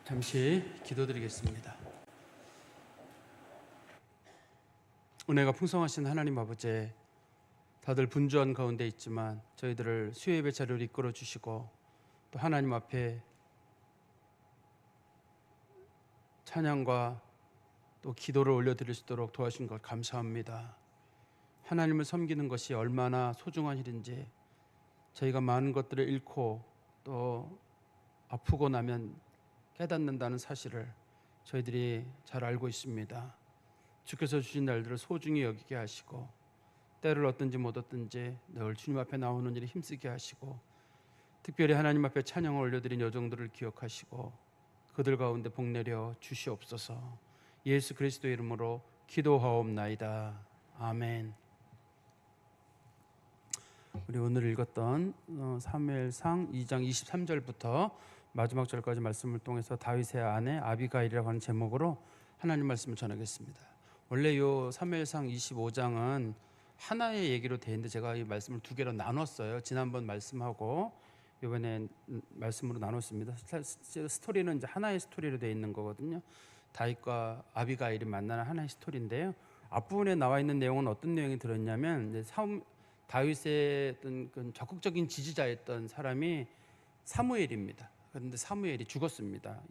잠시 기도드리겠습니다. 은혜가 풍성하신 하나님 아버지, 다들 분주한 가운데 있지만 저희들을 수요예배 자리로 이끌어 주시고 또 하나님 앞에 찬양과 또 기도를 올려드릴 수 있도록 도와주신 것 감사합니다. 하나님을 섬기는 것이 얼마나 소중한 일인지 저희가 많은 것들을 잃고 또 아프고 나면 깨닫는다는 사실을 저희들이 잘 알고 있습니다. 주께서 주신 날들을 소중히 여기게 하시고 때를 얻든지 못 얻든지 늘 주님 앞에 나오는 일에 힘쓰게 하시고 특별히 하나님 앞에 찬양을 올려드린 여정들을 기억하시고 그들 가운데 복 내려 주시옵소서. 예수 그리스도의 이름으로 기도하옵나이다. 아멘. 우리 오늘 읽었던 사무엘상 2장 23절부터 마지막 절까지 말씀을 통해서 다윗의 아내 아비가일이라고 하는 제목으로 하나님 말씀을 전하겠습니다. 원래 이 사무엘상 25장은 하나의 얘기로 되어 있는데 제가 이 말씀을 두 개로 나눴어요. 지난번 말씀하고 이번에 말씀으로 나눴습니다. 스토리는 이제 하나의 스토리로 되어 있는 거거든요. 다윗과 아비가일이 만나는 하나의 스토리인데요. 앞부분에 나와 있는 내용은 어떤 내용이 들었냐면 이제 다윗의 어떤 적극적인 지지자였던 사람이 사무엘입니다. 그런데 사무엘이 죽었습니다.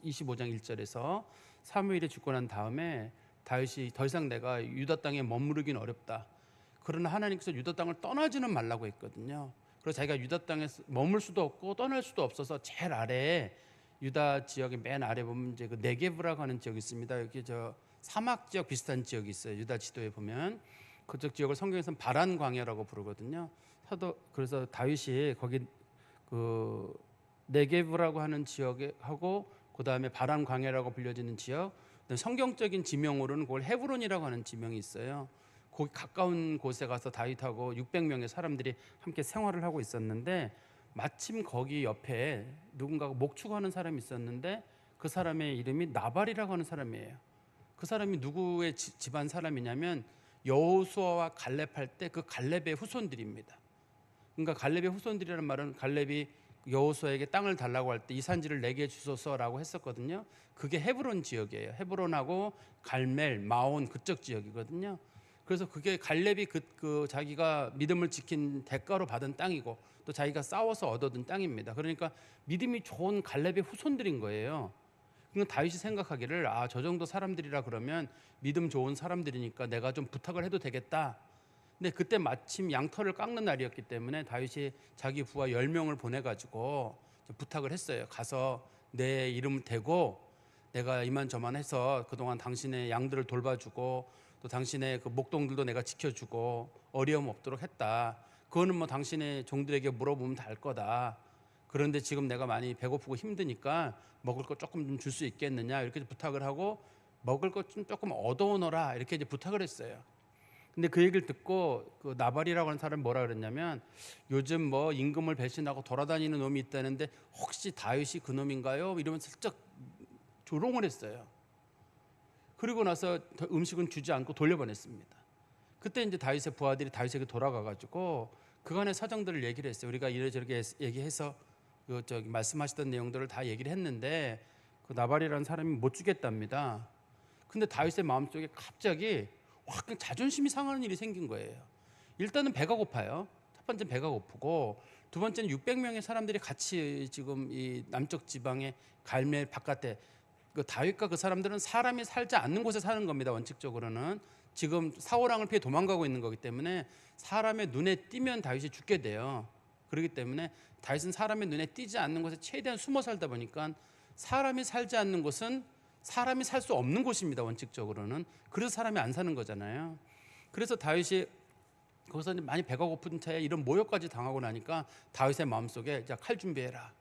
25장 1절에서 사무엘이 죽고 난 다음에 다윗이 더 이상 내가 유다 땅에 머무르긴 어렵다. 그러나 하나님께서 유다 땅을 떠나지는 말라고 했거든요. 그래서 자기가 유다 땅에 머물 수도 없고 떠날 수도 없어서 제일 아래에 유다 지역의 맨 아래 보면 이제 그 네게브라고 하는 지역이 있습니다. 여기 저 사막 지역 비슷한 지역이 있어요. 유다 지도에 보면 그쪽 지역을 성경에서는 바란 광야라고 부르거든요. 그래서 다윗이 거기 그 네게브라고 하는 지역에 하고 그 다음에 바란 광야라고 불려지는 지역, 성경적인 지명으로는 그걸 헤브론이라고 하는 지명이 있어요. 거기 가까운 곳에 가서 다윗하고 600명의 사람들이 함께 생활을 하고 있었는데 마침 거기 옆에 누군가가 목축하는 사람이 있었는데 그 사람의 이름이 나발이라고 하는 사람이에요. 그 사람이 누구의 집안 사람이냐면 여호수아와 갈렙 할 때 그 갈렙의 후손들입니다. 그러니까 갈렙의 후손들이라는 말은 갈렙이 여호수아에게 땅을 달라고 할 때 이 산지를 내게 주소서라고 했었거든요. 그게 헤브론 지역이에요. 헤브론하고 갈멜, 마온 그쪽 지역이거든요. 그래서 그게 갈렙이 그 자기가 믿음을 지킨 대가로 받은 땅이고 또 자기가 싸워서 얻어든 땅입니다. 그러니까 믿음이 좋은 갈렙의 후손들인 거예요. 그러니까 다윗이 생각하기를 저 정도 사람들이라 그러면 믿음 좋은 사람들이니까 내가 좀 부탁을 해도 되겠다. 근데 그때 마침 양털을 깎는 날이었기 때문에 다윗이 자기 부하 10명을 보내가지고 부탁을 했어요. 가서 내 이름을 대고 내가 이만저만 해서 그동안 당신의 양들을 돌봐주고 또 당신의 그 목동들도 내가 지켜주고 어려움 없도록 했다. 그거는 뭐 당신의 종들에게 물어보면 다 알 거다. 그런데 지금 내가 많이 배고프고 힘드니까 먹을 거 조금 좀 줄 수 있겠느냐 이렇게 부탁을 하고 먹을 것 좀 조금 얻어오너라 이렇게 이제 부탁을 했어요. 근데 그 얘기를 듣고 그 나발이라고 하는 사람이 뭐라 그랬냐면 요즘 뭐 임금을 배신하고 돌아다니는 놈이 있다는데 혹시 다윗이 그 놈인가요? 이러면서 슬쩍 조롱을 했어요. 그리고 나서 음식은 주지 않고 돌려보냈습니다. 그때 이제 다윗의 부하들이 다윗에게 돌아가가지고 그간의 사정들을 얘기를 했어요. 우리가 이래저래 얘기해서 말씀하시던 내용들을 다 얘기를 했는데 그 나발이라는 사람이 못 주겠답니다. 근데 다윗의 마음속에 갑자기 확 자존심이 상하는 일이 생긴 거예요. 일단은 배가 고파요. 첫 번째는 배가 고프고 두 번째는 600명의 사람들이 같이 지금 이 남쪽 지방의 갈멜 바깥에 그 다윗과 그 사람들은 사람이 살지 않는 곳에 사는 겁니다. 원칙적으로는 지금 사울왕을 피해 도망가고 있는 거기 때문에 사람의 눈에 띄면 다윗이 죽게 돼요. 그렇기 때문에 다윗은 사람의 눈에 띄지 않는 곳에 최대한 숨어 살다 보니까 사람이 살지 않는 곳은 사람이 살 수 없는 곳입니다. 원칙적으로는. 그래서 사람이 안 사는 거잖아요. 그래서 다윗이 거기서 많이 배가 고픈 차에 이런 모욕까지 당하고 나니까 다윗의 마음속에 칼 준비해라.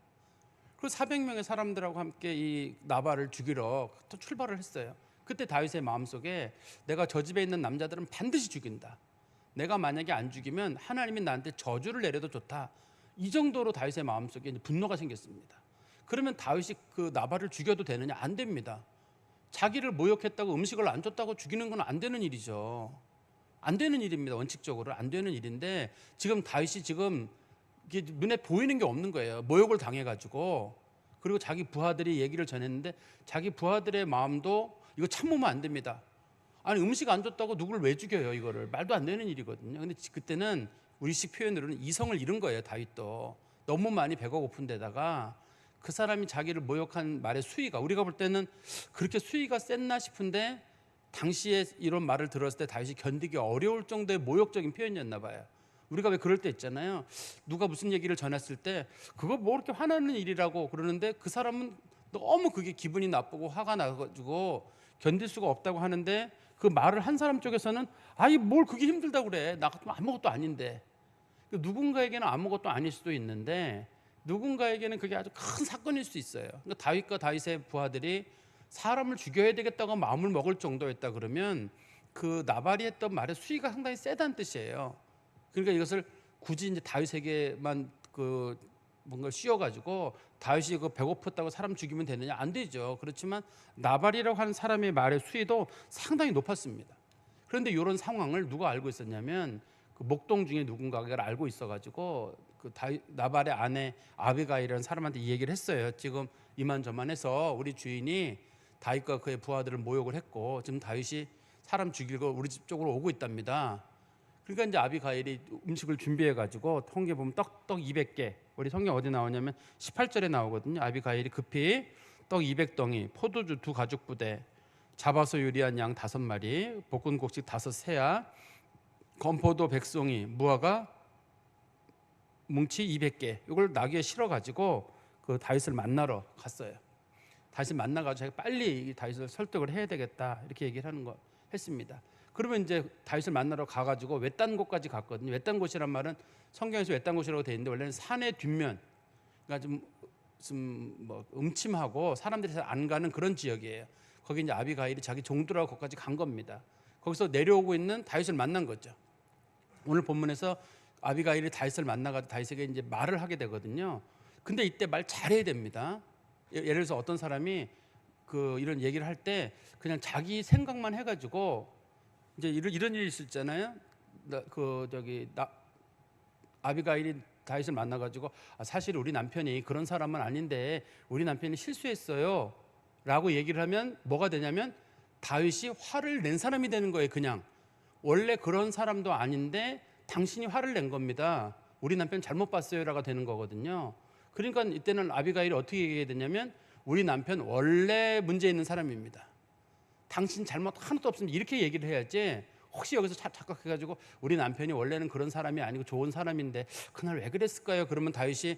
그리고 400명의 사람들하고 함께 이 나발을 죽이러 또 출발을 했어요. 그때 다윗의 마음속에 내가 저 집에 있는 남자들은 반드시 죽인다. 내가 만약에 안 죽이면 하나님이 나한테 저주를 내려도 좋다. 이 정도로 다윗의 마음속에 분노가 생겼습니다. 그러면 다윗이 그 나발을 죽여도 되느냐? 안 됩니다. 자기를 모욕했다고 음식을 안 줬다고 죽이는 건 안 되는 일이죠. 안 되는 일입니다. 원칙적으로 안 되는 일인데 지금 다윗이 지금 이게 눈에 보이는 게 없는 거예요. 모욕을 당해가지고 그리고 자기 부하들이 얘기를 전했는데 자기 부하들의 마음도 이거 참으면 안 됩니다. 아니 음식 안 줬다고 누구를 왜 죽여요? 이거를 말도 안 되는 일이거든요. 근데 그때는 우리식 표현으로는 이성을 잃은 거예요. 다윗도 너무 많이 배가 고픈 데다가 그 사람이 자기를 모욕한 말의 수위가, 우리가 볼 때는 그렇게 수위가 셌나 싶은데 당시에 이런 말을 들었을 때 다윗이 견디기 어려울 정도의 모욕적인 표현이었나 봐요. 우리가 왜 그럴 때 있잖아요. 누가 무슨 얘기를 전했을 때 그거 뭐 그렇게 화나는 일이라고 그러는데 그 사람은 너무 그게 기분이 나쁘고 화가 나가지고 견딜 수가 없다고 하는데 그 말을 한 사람 쪽에서는 아이 뭘 그게 힘들다고 그래. 나 같으면 아무것도 아닌데. 누군가에게는 아무것도 아닐 수도 있는데 누군가에게는 그게 아주 큰 사건일 수 있어요. 그러니까 다윗과 다윗의 부하들이 사람을 죽여야 되겠다고 마음을 먹을 정도였다 그러면 그 나발이 했던 말의 수위가 상당히 세다는 뜻이에요. 그러니까 이것을 굳이 이제 다윗에게만 그 뭔가 씌워가지고 다윗이 그 배고팠다고 사람 죽이면 되느냐? 안 되죠. 그렇지만 나발이라고 하는 사람의 말의 수위도 상당히 높았습니다. 그런데 이런 상황을 누가 알고 있었냐면 그 목동 중에 누군가가 그걸 알고 있어가지고 그 나발의 아내 아비가일이라는 사람한테 이 얘기를 했어요. 지금 이만저만해서 우리 주인이 다윗과 그의 부하들을 모욕을 했고 지금 다윗이 사람 죽이고 우리 집 쪽으로 오고 있답니다. 그러니까 이제 아비가일이 음식을 준비해가지고 통계 보면 떡 200개. 우리 성경 어디 나오냐면 18절에 나오거든요. 아비가일이 급히 떡 200덩이, 포도주 2가죽부대, 잡아서 요리한 양 5마리, 볶은 곡식 5세야, 건포도 100송이, 무화과 뭉치 200개. 이걸 나귀에 실어가지고 그 다윗을 만나러 갔어요. 다윗을 만나가지고 자기가 빨리 다윗을 설득을 해야 되겠다 이렇게 얘기를 하는 거 했습니다. 그러면 이제 다윗을 만나러 가가지고 외딴 곳까지 갔거든요. 외딴 곳이란 말은 성경에서 외딴 곳이라고 되어 있는데 원래는 산의 뒷면, 그러니까 좀 뭐 음침하고 사람들이 잘 안 가는 그런 지역이에요. 거기 이제 아비가일이 자기 종들하고 거기까지 간 겁니다. 거기서 내려오고 있는 다윗을 만난 거죠. 오늘 본문에서 아비가일이 다윗을 만나가지고 다윗에게 이제 말을 하게 되거든요. 근데 이때 말 잘해야 됩니다. 예를 들어서 어떤 사람이 그 이런 얘기를 할 때 그냥 자기 생각만 해가지고 이제 이런 일이 있었잖아요. 아비가일이 다윗을 만나가지고 사실 우리 남편이 그런 사람은 아닌데 우리 남편이 실수했어요 라고 얘기를 하면 뭐가 되냐면 다윗이 화를 낸 사람이 되는 거예요. 그냥 원래 그런 사람도 아닌데 당신이 화를 낸 겁니다. 우리 남편 잘못 봤어요 라고 되는 거거든요. 그러니까 이때는 아비가일이 어떻게 얘기해야 되냐면 우리 남편 원래 문제 있는 사람입니다. 당신 잘못 하나도 없으면 이렇게 얘기를 해야지, 혹시 여기서 착각해가지고 우리 남편이 원래는 그런 사람이 아니고 좋은 사람인데 그날 왜 그랬을까요? 그러면 다윗이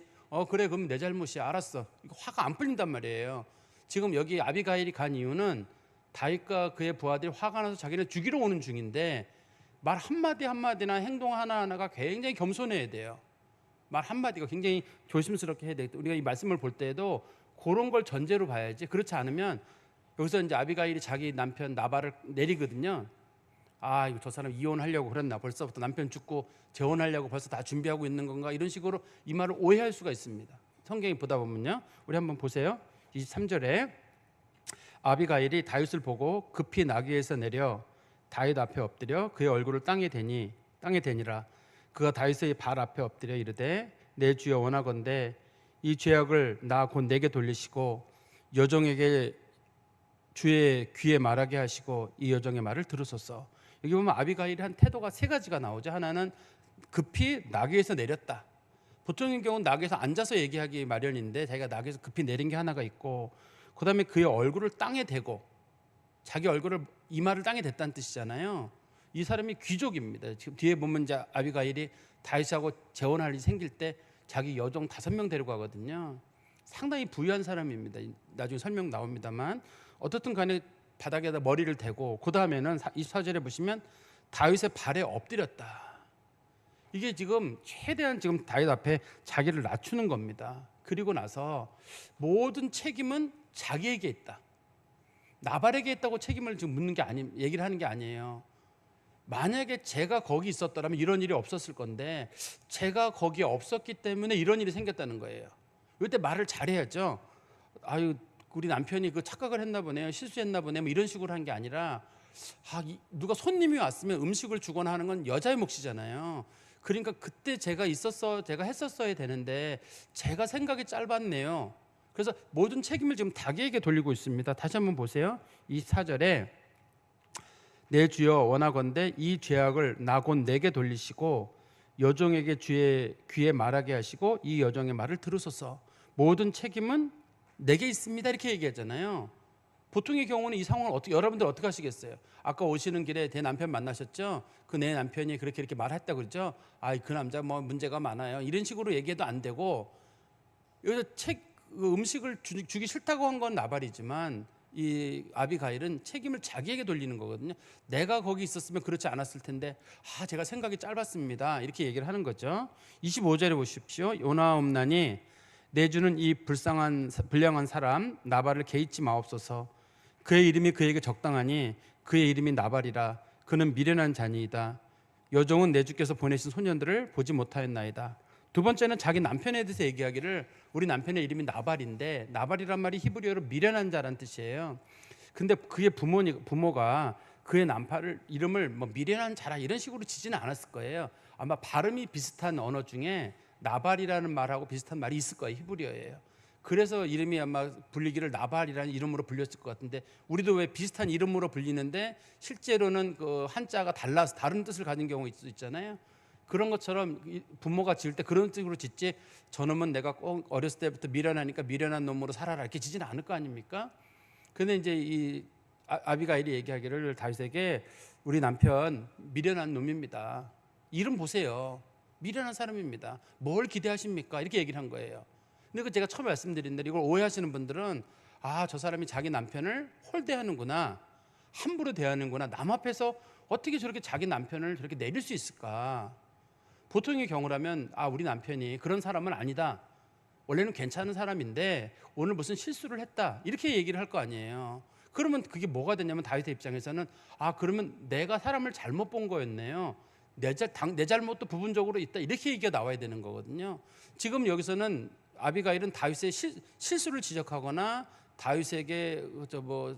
그래 그럼 내 잘못이야, 알았어. 이거 화가 안 풀린단 말이에요. 지금 여기 아비가일이 간 이유는 다윗과 그의 부하들이 화가 나서 자기를 죽이러 오는 중인데 말 한마디 한마디나 행동 하나하나가 굉장히 겸손해야 돼요. 말 한마디가 굉장히 조심스럽게 해야 되겠다. 우리가 이 말씀을 볼 때에도 그런 걸 전제로 봐야지. 그렇지 않으면 여기서 이제 아비가일이 자기 남편 나발을 내리거든요. 이거 저 사람 이혼하려고 그랬나, 벌써부터 남편 죽고 재혼하려고 벌써 다 준비하고 있는 건가, 이런 식으로 이 말을 오해할 수가 있습니다. 성경에 보다 보면요, 우리 한번 보세요. 23절에 아비가일이 다윗을 보고 급히 나귀에서 내려 다윗 앞에 엎드려 그의 얼굴을 땅에 대니라. 그가 다윗의 발 앞에 엎드려 이르되 내 주여 원하건대 이 죄악을 나 곧 내게 돌리시고 여종에게 주의 귀에 말하게 하시고 이 여종의 말을 들으소서. 여기 보면 아비가일이 한 태도가 3가지가 나오죠. 하나는 급히 나귀에서 내렸다. 보통의 경우는 나귀에서 앉아서 얘기하기 마련인데 자기가 나귀에서 급히 내린 게 하나가 있고, 그 다음에 그의 얼굴을 땅에 대고, 자기 얼굴을 이마를 땅에 댔다는 뜻이잖아요. 이 사람이 귀족입니다. 지금 뒤에 보면 이제 아비가일이 다윗하고 재혼할 일이 생길 때 자기 여종 5명 데리고 가거든요. 상당히 부유한 사람입니다. 나중에 설명 나옵니다만 어떻든 간에 바닥에다 머리를 대고, 그 다음에는 24절에 보시면 다윗의 발에 엎드렸다. 이게 지금 최대한 지금 다윗 앞에 자기를 낮추는 겁니다. 그리고 나서 모든 책임은 자기에게 있다. 나발에게 있다고 책임을 지금 묻는 게 얘기를 하는 게 아니에요. 만약에 제가 거기 있었더라면 이런 일이 없었을 건데 제가 거기에 없었기 때문에 이런 일이 생겼다는 거예요. 이때 말을 잘해야죠. 우리 남편이 그 착각을 했나 보네요, 실수했나 보네, 뭐 이런 식으로 한 게 아니라 누가 손님이 왔으면 음식을 주거나 하는 건 여자의 몫이잖아요. 그러니까 그때 제가 했었어야 되는데 제가 생각이 짧았네요. 그래서 모든 책임을 지금 자기에게 돌리고 있습니다. 다시 한번 보세요. 24절에 내 주여 원하건대 이 죄악을 나 곧 내게 돌리시고 여종에게 주의 귀에 말하게 하시고 이 여종의 말을 들으소서. 모든 책임은 내게 있습니다. 이렇게 얘기하잖아요. 보통의 경우는 이 상황을 어떻게 여러분들 어떻게 하시겠어요? 아까 오시는 길에 내 남편 만나셨죠? 그 내 남편이 그렇게 이렇게 말했다 그러죠? 아, 그 남자 뭐 문제가 많아요. 이런 식으로 얘기해도 안 되고 여기서 음식을 주기 싫다고 한 건 나발이지만 이 아비가일은 책임을 자기에게 돌리는 거거든요. 내가 거기 있었으면 그렇지 않았을 텐데 제가 생각이 짧았습니다. 이렇게 얘기를 하는 거죠. 25절에 보십시오. 요나옵나니 내 주는 이 불량한 사람 나발을 개의치 마옵소서. 그의 이름이 그에게 적당하니 그의 이름이 나발이라. 그는 미련한 자니이다. 여종은 내 주께서 보내신 소년들을 보지 못하였나이다. 두 번째는 자기 남편에 대해서 얘기하기를 우리 남편의 이름이 나발인데 나발이란 말이 히브리어로 미련한 자란 뜻이에요. 근데 그의 부모가 그의 남편을 이름을 뭐 미련한 자라 이런 식으로 지지는 않았을 거예요. 아마 발음이 비슷한 언어 중에 나발이라는 말하고 비슷한 말이 있을 거예요. 히브리어예요. 그래서 이름이 아마 불리기를 나발이라는 이름으로 불렸을 것 같은데 우리도 왜 비슷한 이름으로 불리는데 실제로는 그 한자가 달라서 다른 뜻을 가진 경우 있잖아요. 그런 것처럼 부모가 지을 때 그런 뜻으로 짓지 저놈은 내가 꼭 어렸을 때부터 미련하니까 미련한 놈으로 살아라 이렇게 지지는 않을 거 아닙니까? 근데 이제 이 아비가일이 얘기하기를 다윗에게 우리 남편 미련한 놈입니다. 이름 보세요. 미련한 사람입니다. 뭘 기대하십니까? 이렇게 얘기를 한 거예요. 근데 그 제가 처음에 말씀드린 대로 이걸 오해하시는 분들은 저 사람이 자기 남편을 홀대하는구나, 함부로 대하는구나, 남 앞에서 어떻게 저렇게 자기 남편을 저렇게 내릴 수 있을까? 보통의 경우라면 우리 남편이 그런 사람은 아니다. 원래는 괜찮은 사람인데 오늘 무슨 실수를 했다. 이렇게 얘기를 할 거 아니에요. 그러면 그게 뭐가 되냐면 다윗의 입장에서는 그러면 내가 사람을 잘못 본 거였네요. 내 잘못도 부분적으로 있다. 이렇게 얘기가 나와야 되는 거거든요. 지금 여기서는 아비가일은 다윗의 실수를 지적하거나 다윗에게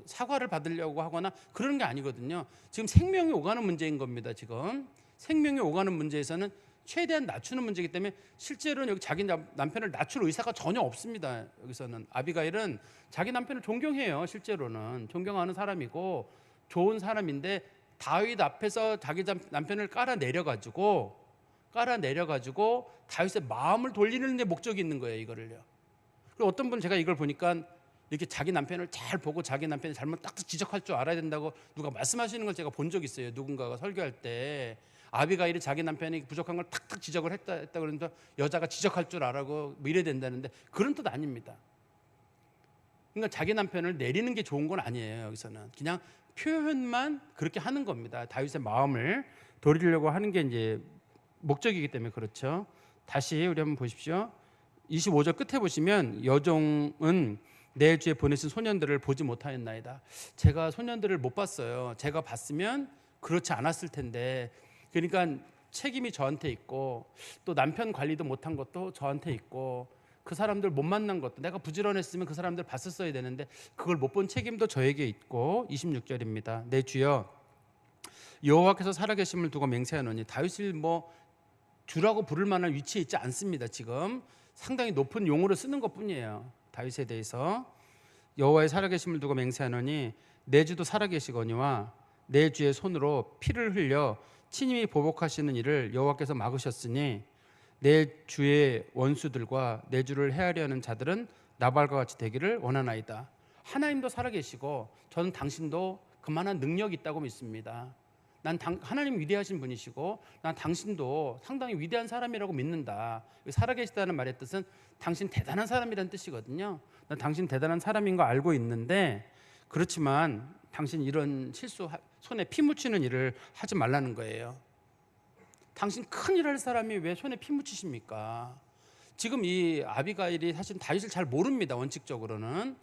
사과를 받으려고 하거나 그런 게 아니거든요. 지금 생명이 오가는 문제인 겁니다. 지금 생명이 오가는 문제에서는 최대한 낮추는 문제이기 때문에 실제로는 여기 자기 남편을 낮출 의사가 전혀 없습니다. 여기서는 아비가일은 자기 남편을 존경해요. 실제로는 존경하는 사람이고 좋은 사람인데 다윗 앞에서 자기 남편을 깔아내려가지고 다윗의 마음을 돌리는 데 목적이 있는 거예요. 이거를요. 그리고 어떤 분은 제가 이걸 보니까 이렇게 자기 남편을 잘 보고 자기 남편의 잘못 딱딱 지적할 줄 알아야 된다고 누가 말씀하시는 걸 제가 본 적 있어요. 누군가가 설교할 때 아비가일이 자기 남편이 부족한 걸 탁탁 지적을 했다 그러는데 여자가 지적할 줄 알고 뭐 이래야 된다는데 그런 뜻 아닙니다. 그러니까 자기 남편을 내리는 게 좋은 건 아니에요. 여기서는 그냥 표현만 그렇게 하는 겁니다. 다윗의 마음을 돌리려고 하는 게 이제 목적이기 때문에 그렇죠. 다시 우리 한번 보십시오. 25절 끝에 보시면 여종은 내 주에 보내신 소년들을 보지 못하였나이다. 제가 소년들을 못 봤어요. 제가 봤으면 그렇지 않았을 텐데 그러니까 책임이 저한테 있고 또 남편 관리도 못한 것도 저한테 있고 그 사람들 못 만난 것도 내가 부지런했으면 그 사람들 봤었어야 되는데 그걸 못 본 책임도 저에게 있고 26절입니다. 내 주여 여호와께서 살아계심을 두고 맹세하노니 다윗을 주라고 부를 만한 위치에 있지 않습니다. 지금 상당히 높은 용어를 쓰는 것뿐이에요. 다윗에 대해서 여호와의 살아계심을 두고 맹세하노니 내 주도 살아계시거니와 내 주의 손으로 피를 흘려 친히 보복하시는 일을 여호와께서 막으셨으니 내 주의 원수들과 내 주를 해하려 하는 자들은 나발과 같이 되기를 원하나이다. 하나님도 살아계시고 저는 당신도 그만한 능력이 있다고 믿습니다. 하나님 위대하신 분이시고 난 당신도 상당히 위대한 사람이라고 믿는다. 살아계시다는 말의 뜻은 당신 대단한 사람이라는 뜻이거든요. 난 당신 대단한 사람인 거 알고 있는데 그렇지만 당신 이런 손에 피 묻히는 일을 하지 말라는 거예요. 당신 큰일 할 사람이 왜 손에 피 묻히십니까? 지금 이 아비가일이 사실 다윗을 잘 모릅니다. 원칙적으로는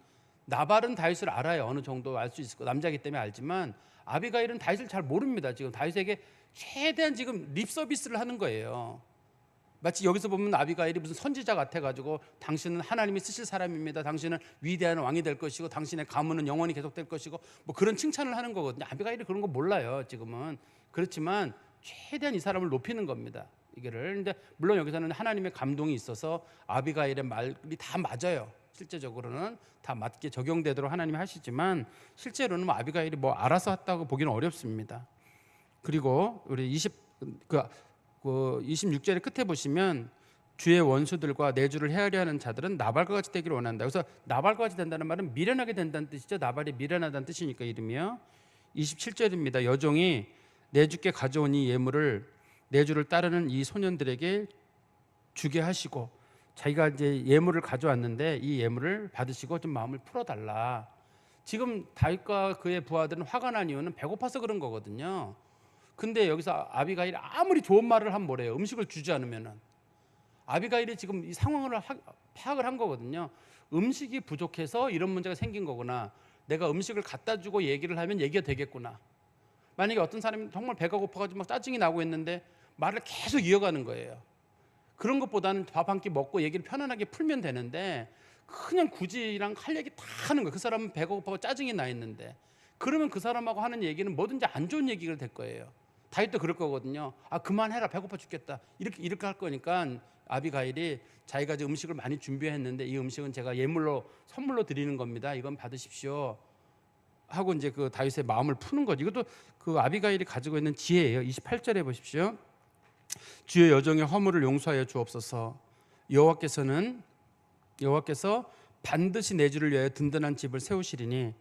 나발은 다윗을 알아요. 어느 정도 알 수 있을 거 남자이기 때문에 알지만 아비가일은 다윗을 잘 모릅니다. 지금 다윗에게 최대한 지금 립 서비스를 하는 거예요. 마치 여기서 보면 아비가일이 무슨 선지자 같아가지고 당신은 하나님이 쓰실 사람입니다. 당신은 위대한 왕이 될 것이고 당신의 가문은 영원히 계속될 것이고 그런 칭찬을 하는 거거든요. 아비가일이 그런 거 몰라요. 지금은. 그렇지만 최대한 이 사람을 높이는 겁니다. 이거를. 근데 물론 여기서는 하나님의 감동이 있어서 아비가일의 말이 다 맞아요. 실제적으로는 다 맞게 적용되도록 하나님이 하시지만 실제로는 뭐 아비가일이 뭐 알아서 했다고 보기는 어렵습니다. 그리고 우리 26절의 끝에 보시면 주의 원수들과 내 주를 헤아려 하는 자들은 나발과 같이 되기를 원한다. 그래서 나발과 같이 된다는 말은 미련하게 된다는 뜻이죠. 나발이 미련하다는 뜻이니까 이름이요. 27절입니다. 여종이 내 주께 가져온 이 예물을 내 주를 따르는 이 소년들에게 주게 하시고, 자기가 이제 예물을 가져왔는데 이 예물을 받으시고 좀 마음을 풀어달라. 지금 다윗과 그의 부하들은 화가 난 이유는 배고파서 그런 거거든요. 근데 여기서 아비가일이 아무리 좋은 말을 하면 뭐래요? 음식을 주지 않으면은. 아비가일이 지금 이 상황을 파악을 한 거거든요. 음식이 부족해서 이런 문제가 생긴 거구나. 내가 음식을 갖다 주고 얘기를 하면 얘기가 되겠구나. 만약에 어떤 사람이 정말 배가 고파가지고 막 짜증이 나고 있는데 말을 계속 이어가는 거예요. 그런 것보다는 밥 한 끼 먹고 얘기를 편안하게 풀면 되는데 그냥 굳이랑 할 얘기 다 하는 거예요. 그 사람은 배가 고파고 짜증이 나 있는데, 그러면 그 사람하고 하는 얘기는 뭐든지 안 좋은 얘기가 될 거예요. 다윗도 그럴 거거든요. 아, 그만해라, 배고파 죽겠다, 이렇게 할 거니까 아비가일이 자기가 이제 음식을 많이 준비했는데 이 음식은 제가 선물로 드리는 겁니다. 이건 받으십시오 하고 이제 그 다윗의 마음을 푸는 거죠. 이것도 그 아비가일이 가지고 있는 지혜예요. 28절에 보십시오. 주의 여종의 허물을 용서하여 주옵소서. 여호와께서 반드시 내 주를 위하여 든든한 집을 세우시리니,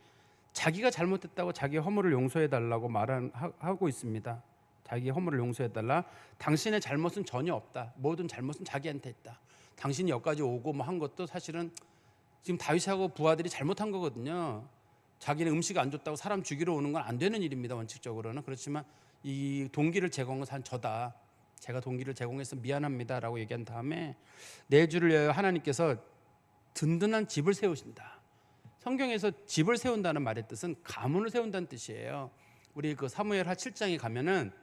자기가 잘못했다고 자기 허물을 용서해 달라고 말하고 있습니다. 자기 허물을 용서해 달라. 당신의 잘못은 전혀 없다. 모든 잘못은 자기한테 있다. 당신이 여기까지 오고 뭐 한 것도 사실은 지금 다윗하고 부하들이 잘못한 거거든요. 자기는 음식 안 줬다고 사람 죽이러 오는 건 안 되는 일입니다, 원칙적으로는. 그렇지만 이 동기를 제공한 것은 저다. 제가 동기를 제공해서 미안합니다라고 얘기한 다음에 내 주를 위하여 하나님께서 든든한 집을 세우신다. 성경에서 집을 세운다는 말의 뜻은 가문을 세운다는 뜻이에요. 우리 그 사무엘하 7장에 가면은,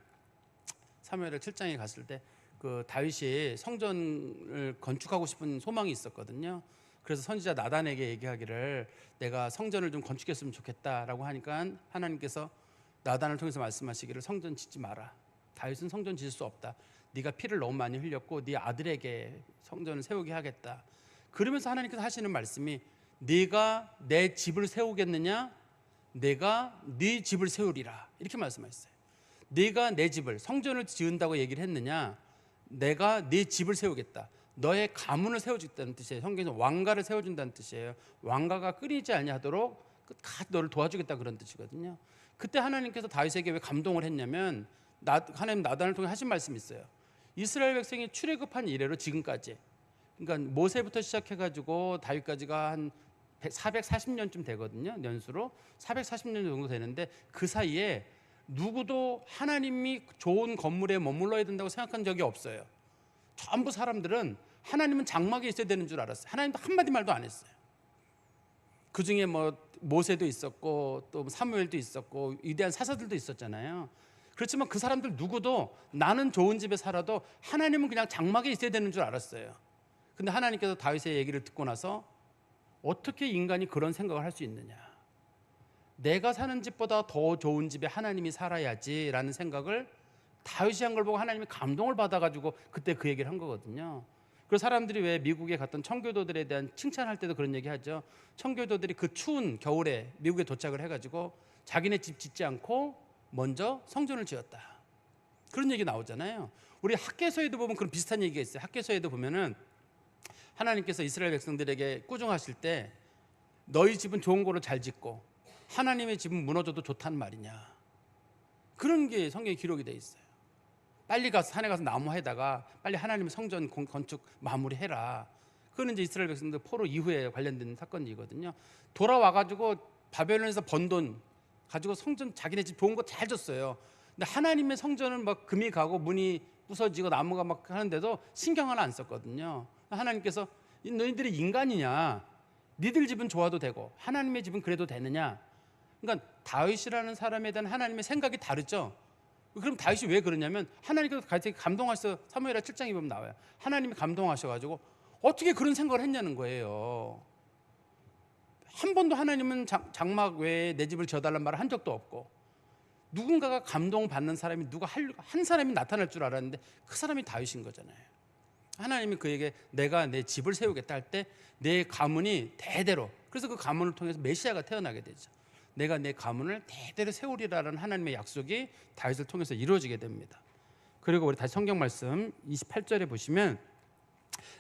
사무엘하 7장에 갔을 때 그 다윗이 성전을 건축하고 싶은 소망이 있었거든요. 그래서 선지자 나단에게 얘기하기를 내가 성전을 좀 건축했으면 좋겠다라고 하니까 하나님께서 나단을 통해서 말씀하시기를 성전 짓지 마라. 다윗은 성전 짓을 수 없다. 네가 피를 너무 많이 흘렸고 네 아들에게 성전을 세우게 하겠다. 그러면서 하나님께서 하시는 말씀이, 네가 내 집을 세우겠느냐? 내가 네 집을 세우리라. 이렇게 말씀하셨어요. 네가 내 집을, 성전을 지은다고 얘기를 했느냐? 내가 네 집을 세우겠다. 너의 가문을 세워주겠다는 뜻이에요. 성경에서 왕가를 세워준다는 뜻이에요. 왕가가 끊이지 아니하도록 끝까지 너를 도와주겠다, 그런 뜻이거든요. 그때 하나님께서 다윗에게 왜 감동을 했냐면, 하나님 나단을 통해 하신 말씀이 있어요. 이스라엘 백성이 출애굽한 이래로 지금까지, 그러니까 모세부터 시작해가지고 다윗까지가 한 440년쯤 되거든요. 연수로 440년 정도 되는데, 그 사이에 누구도 하나님이 좋은 건물에 머물러야 된다고 생각한 적이 없어요. 전부 사람들은 하나님은 장막에 있어야 되는 줄 알았어요. 하나님도 한마디 말도 안 했어요. 그 중에 뭐 모세도 있었고 또 사무엘도 있었고 위대한 사사들도 있었잖아요. 그렇지만 그 사람들 누구도 나는 좋은 집에 살아도 하나님은 그냥 장막에 있어야 되는 줄 알았어요. 근데 하나님께서 다윗의 얘기를 듣고 나서 어떻게 인간이 그런 생각을 할 수 있느냐, 내가 사는 집보다 더 좋은 집에 하나님이 살아야지라는 생각을 다윗이 한 걸 보고 하나님이 감동을 받아가지고 그때 그 얘기를 한 거거든요. 그래서 사람들이 왜 미국에 갔던 청교도들에 대한 칭찬할 때도 그런 얘기 하죠. 청교도들이 그 추운 겨울에 미국에 도착을 해가지고 자기네 집 짓지 않고 먼저 성전을 지었다, 그런 얘기 나오잖아요. 우리 학개서에도 보면 그런 비슷한 얘기가 있어요. 학개서에도 보면은 하나님께서 이스라엘 백성들에게 꾸중하실 때 너희 집은 좋은 거로 잘 짓고 하나님의 집은 무너져도 좋다는 말이냐, 그런 게 성경에 기록이 돼 있어요. 빨리 가서 산에 가서 나무에다가 빨리 하나님의 성전 건축 마무리해라. 그건 이제 이스라엘 백성들 포로 이후에 관련된 사건이거든요. 돌아와가지고 바벨론에서 번 돈 가지고 성전 자기네 집 좋은 거 잘 줬어요. 근데 하나님의 성전은 막 금이 가고 문이 부서지고 나무가 막 하는데도 신경 하나 안 썼거든요. 하나님께서 너희들이 인간이냐? 니들 집은 좋아도 되고 하나님의 집은 그래도 되느냐? 그러니까 다윗이라는 사람에 대한 하나님의 생각이 다르죠. 그럼 다윗이 왜 그러냐면, 하나님께서 감동하셔서 사무엘하 7장에 보면 나와요. 하나님이 감동하셔가지고 어떻게 그런 생각을 했냐는 거예요. 한 번도 하나님은 장막 외에 내 집을 지어달라는 말을 한 적도 없고, 누군가가 감동받는 사람이 한 사람이 나타날 줄 알았는데 그 사람이 다윗인 거잖아요. 하나님이 그에게 내가 내 집을 세우겠다 할 때 내 가문이 대대로, 그래서 그 가문을 통해서 메시아가 태어나게 되죠. 내가 내 가문을 대대로 세우리라는 하나님의 약속이 다윗을 통해서 이루어지게 됩니다. 그리고 우리 다시 성경 말씀 28절에 보시면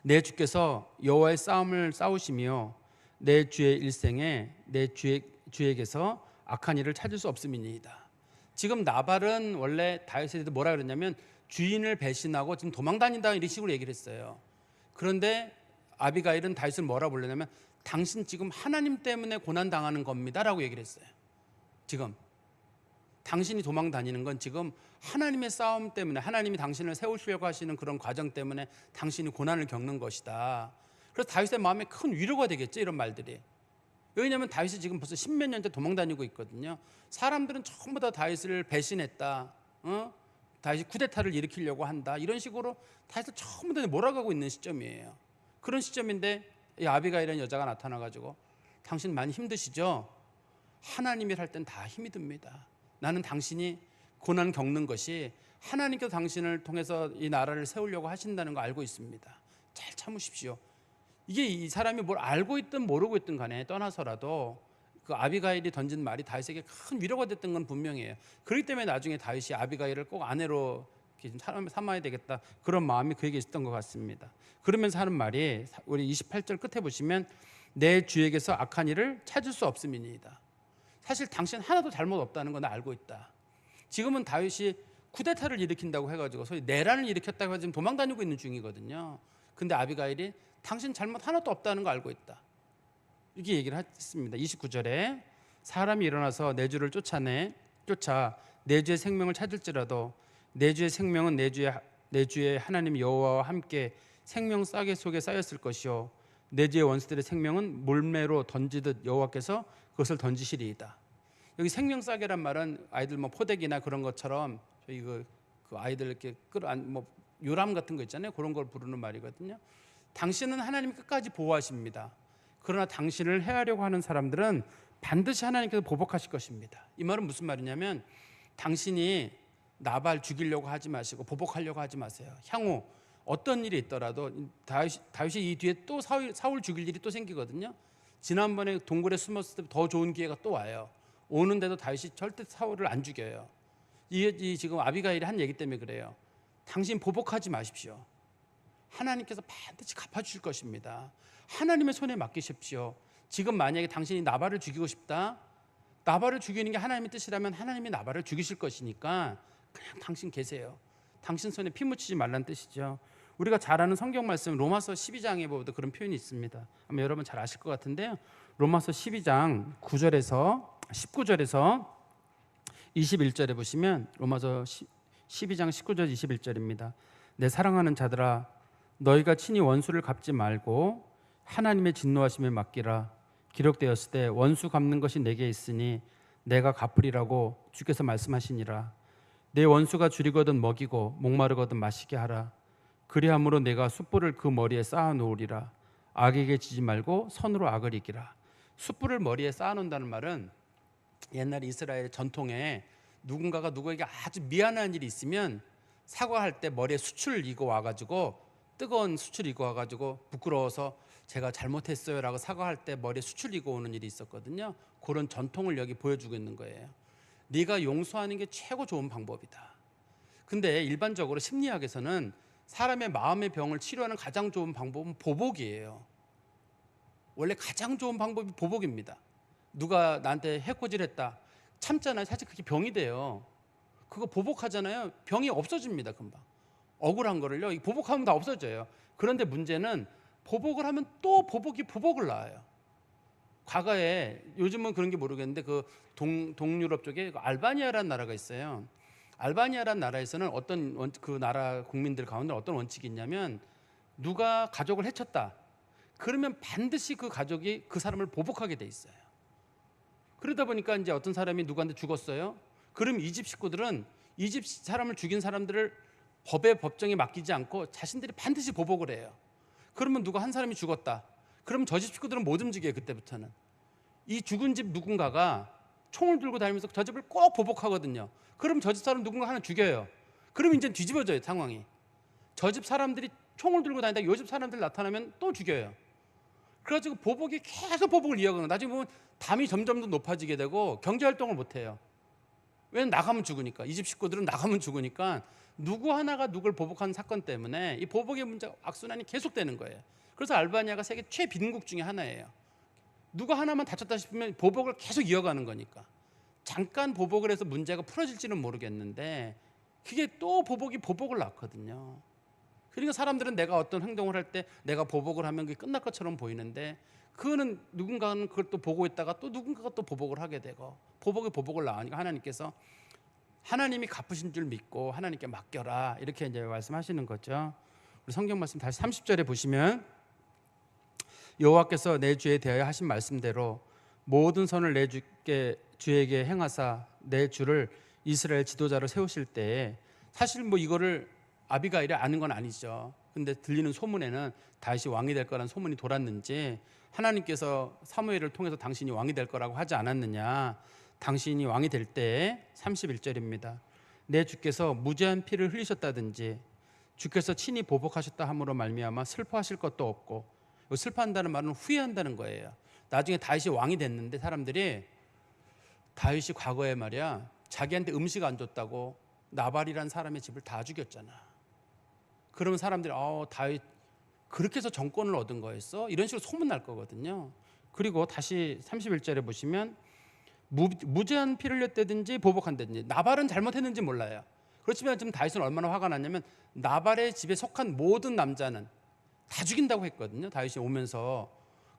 내 주께서 여호와의 싸움을 싸우시며 내 주의 일생에 내 주에게서 악한 일을 찾을 수 없음이니이다. 지금 나발은 원래 다윗에 대해서 뭐라 그랬냐면 주인을 배신하고 지금 도망 다닌다 이런 식으로 얘기를 했어요. 그런데 아비가일은 다윗을 뭐라 불렀냐면 당신 지금 하나님 때문에 고난 당하는 겁니다라고 얘기를 했어요. 지금 당신이 도망 다니는 건 지금 하나님의 싸움 때문에, 하나님이 당신을 세우시려고 하시는 그런 과정 때문에 당신이 고난을 겪는 것이다. 그래서 다윗의 마음에 큰 위로가 되겠죠, 이런 말들이. 왜냐하면 다윗이 지금 벌써 10몇 년째 도망 다니고 있거든요. 사람들은 전부 다 다윗을 배신했다, 다윗이 쿠데타를 일으키려고 한다, 이런 식으로 다윗을 전부 다 몰아가고 있는 시점이에요. 그런 시점인데 이 아비가일이라는 여자가 나타나가지고 당신 많이 힘드시죠? 하나님이 할 땐 다 힘이 듭니다. 나는 당신이 고난 겪는 것이 하나님께서 당신을 통해서 이 나라를 세우려고 하신다는 거 알고 있습니다. 잘 참으십시오. 이게 이 사람이 뭘 알고 있든 모르고 있든 간에 떠나서라도 그 아비가일이 던진 말이 다윗에게 큰 위로가 됐던 건 분명해요. 그렇기 때문에 나중에 다윗이 아비가일을 꼭 아내로 삼아야 되겠다, 그런 마음이 그에게 있었던 것 같습니다. 그러면서 하는 말이 우리 28절 끝에 보시면 내 주에게서 악한 일을 찾을 수 없음이니이다. 사실 당신 하나도 잘못 없다는 건 알고 있다. 지금은 다윗이 쿠데타를 일으킨다고 해가지고 소위 내란을 일으켰다고 해서 지금 도망 다니고 있는 중이거든요. 근데 아비가일이 당신 잘못 하나도 없다는 거 알고 있다, 이렇게 얘기를 했습니다. 29절에 사람이 일어나서 내 주를 쫓아 내 주의 생명을 찾을지라도 내 주의 생명은 내 주의 하나님 여호와와 함께 생명 싸개 속에 쌓였을 것이요 내 주의 원수들의 생명은 몰매로 던지듯 여호와께서 그것을 던지시리이다. 여기 생명 싸개란 말은 아이들 뭐 포대기나 그런 것처럼 저희 그 아이들 이렇게 뭐 요람 같은 거 있잖아요. 그런 걸 부르는 말이거든요. 당신은 하나님이 끝까지 보호하십니다. 그러나 당신을 해하려고 하는 사람들은 반드시 하나님께서 보복하실 것입니다. 이 말은 무슨 말이냐면 당신이 나발 죽이려고 하지 마시고 보복하려고 하지 마세요. 향후 어떤 일이 있더라도 다윗이 이 뒤에 또 사울 죽일 일이 또 생기거든요. 지난번에 동굴에 숨었을 때 더 좋은 기회가 또 와요. 오는데도 다윗이 절대 사울을 안 죽여요. 이 지금 아비가일이 한 얘기 때문에 그래요. 당신 보복하지 마십시오. 하나님께서 반드시 갚아주실 것입니다. 하나님의 손에 맡기십시오. 지금 만약에 당신이 나발을 죽이고 싶다, 나발을 죽이는 게 하나님의 뜻이라면 하나님이 나발을 죽이실 것이니까 그냥 당신 계세요. 당신 손에 피 묻히지 말라는 뜻이죠. 우리가 잘 아는 성경 말씀 로마서 12장에 보도 그런 표현이 있습니다. 아마 여러분 잘 아실 것 같은데요. 로마서 12장 9절에서 19절에서 21절에 보시면 로마서 12장 19절 21절입니다. 내 사랑하는 자들아 너희가 친히 원수를 갚지 말고 하나님의 진노하심에 맡기라. 기록되었을 때 원수 갚는 것이 내게 있으니 내가 갚으리라고 주께서 말씀하시니라. 내 원수가 줄이거든 먹이고 목마르거든 마시게 하라. 그리함으로 내가 숯불을 그 머리에 쌓아 놓으리라. 악에게 지지 말고 선으로 악을 이기라. 숯불을 머리에 쌓아 놓는다는 말은 옛날 이스라엘 전통에 누군가가 누구에게 아주 미안한 일이 있으면 사과할 때 머리에 숯을 이고 와가지고 뜨거운 숯을 이고 와가지고 부끄러워서 제가 잘못했어요 라고 사과할 때 머리에 숯을 이고 오는 일이 있었거든요. 그런 전통을 여기 보여주고 있는 거예요. 네가 용서하는 게 최고 좋은 방법이다. 근데 일반적으로 심리학에서는 사람의 마음의 병을 치료하는 가장 좋은 방법은 보복이에요. 원래 가장 좋은 방법이 보복입니다. 누가 나한테 해코지했다 참잖아요. 사실 그게 병이 돼요. 그거 보복하잖아요. 병이 없어집니다. 금방. 억울한 거를요 보복하면 다 없어져요. 그런데 문제는 보복을 하면 또 보복을 낳아요. 과거에, 요즘은 그런 게 모르겠는데 그 동유럽 쪽에 알바니아라는 나라가 있어요. 알바니아라는 나라에서는 어떤 그 나라 국민들 가운데 어떤 원칙이 있냐면 누가 가족을 해쳤다 그러면 반드시 그 가족이 그 사람을 보복하게 돼 있어요. 그러다 보니까 이제 어떤 사람이 누구한테 죽었어요. 그럼 이 집 식구들은 이 집 사람을 죽인 사람들을 법정에 맡기지 않고 자신들이 반드시 보복을 해요. 그러면 누가 한 사람이 죽었다. 그럼 저 집 식구들은 못 움직여요. 그때부터는. 이 죽은 집 누군가가 총을 들고 다니면서 저 집을 꼭 보복하거든요. 그럼 저 집 사람 누군가 하나 죽여요. 그럼 이제 뒤집어져요. 상황이. 저 집 사람들이 총을 들고 다니다 요즘 사람들 나타나면 또 죽여요. 그래가지고 보복이 계속 보복을 이어가는, 나중에 보면 담이 점점 더 높아지게 되고 경제활동을 못해요. 왜냐면 나가면 죽으니까. 이 집 식구들은 나가면 죽으니까 누구 하나가 누굴 보복한 사건 때문에 이 보복의 문제가 악순환이 계속되는 거예요. 그래서 알바니아가 세계 최빈국 중에 하나예요. 누구 하나만 다쳤다 싶으면 보복을 계속 이어가는 거니까. 잠깐 보복을 해서 문제가 풀어질지는 모르겠는데 그게 또 보복을 낳거든요. 그러니까 사람들은 내가 어떤 행동을 할 때 내가 보복을 하면 그게 끝날 것처럼 보이는데, 그거는 누군가는 그걸 또 보고 있다가 또 누군가가 또 보복을 하게 되고 보복을 낳으니까 하나님께서 하나님이 갚으신 줄 믿고 하나님께 맡겨라, 이렇게 이제 말씀하시는 거죠. 우리 성경 말씀 다시 30절에 보시면, 여호와께서 내 주에 대하여 하신 말씀대로 모든 선을 내 주에게 행하사 내 주를 이스라엘 지도자로 세우실 때에, 사실 뭐 이거를 아비가일이 아는 건 아니죠. 근데 들리는 소문에는 다윗이 왕이 될 거라는 소문이 돌았는지, 하나님께서 사무엘을 통해서 당신이 왕이 될 거라고 하지 않았느냐. 당신이 왕이 될 때 31절입니다. 내 주께서 무죄한 피를 흘리셨다든지 주께서 친히 보복하셨다 함으로 말미암아 슬퍼하실 것도 없고, 슬퍼한다는 말은 후회한다는 거예요. 나중에 다윗이 왕이 됐는데 사람들이 다윗이 과거에 말이야 자기한테 음식 안 줬다고 나발이란 사람의 집을 다 죽였잖아. 그러면 사람들이 다윗 그렇게 해서 정권을 얻은 거였어? 이런 식으로 소문날 거거든요. 그리고 다시 31절에 보시면 무죄한 피를 흘렸다든지 보복한다든지, 나발은 잘못했는지 몰라요. 그렇지만 지금 다윗은 얼마나 화가 났냐면 나발의 집에 속한 모든 남자는 다 죽인다고 했거든요. 다윗이 오면서.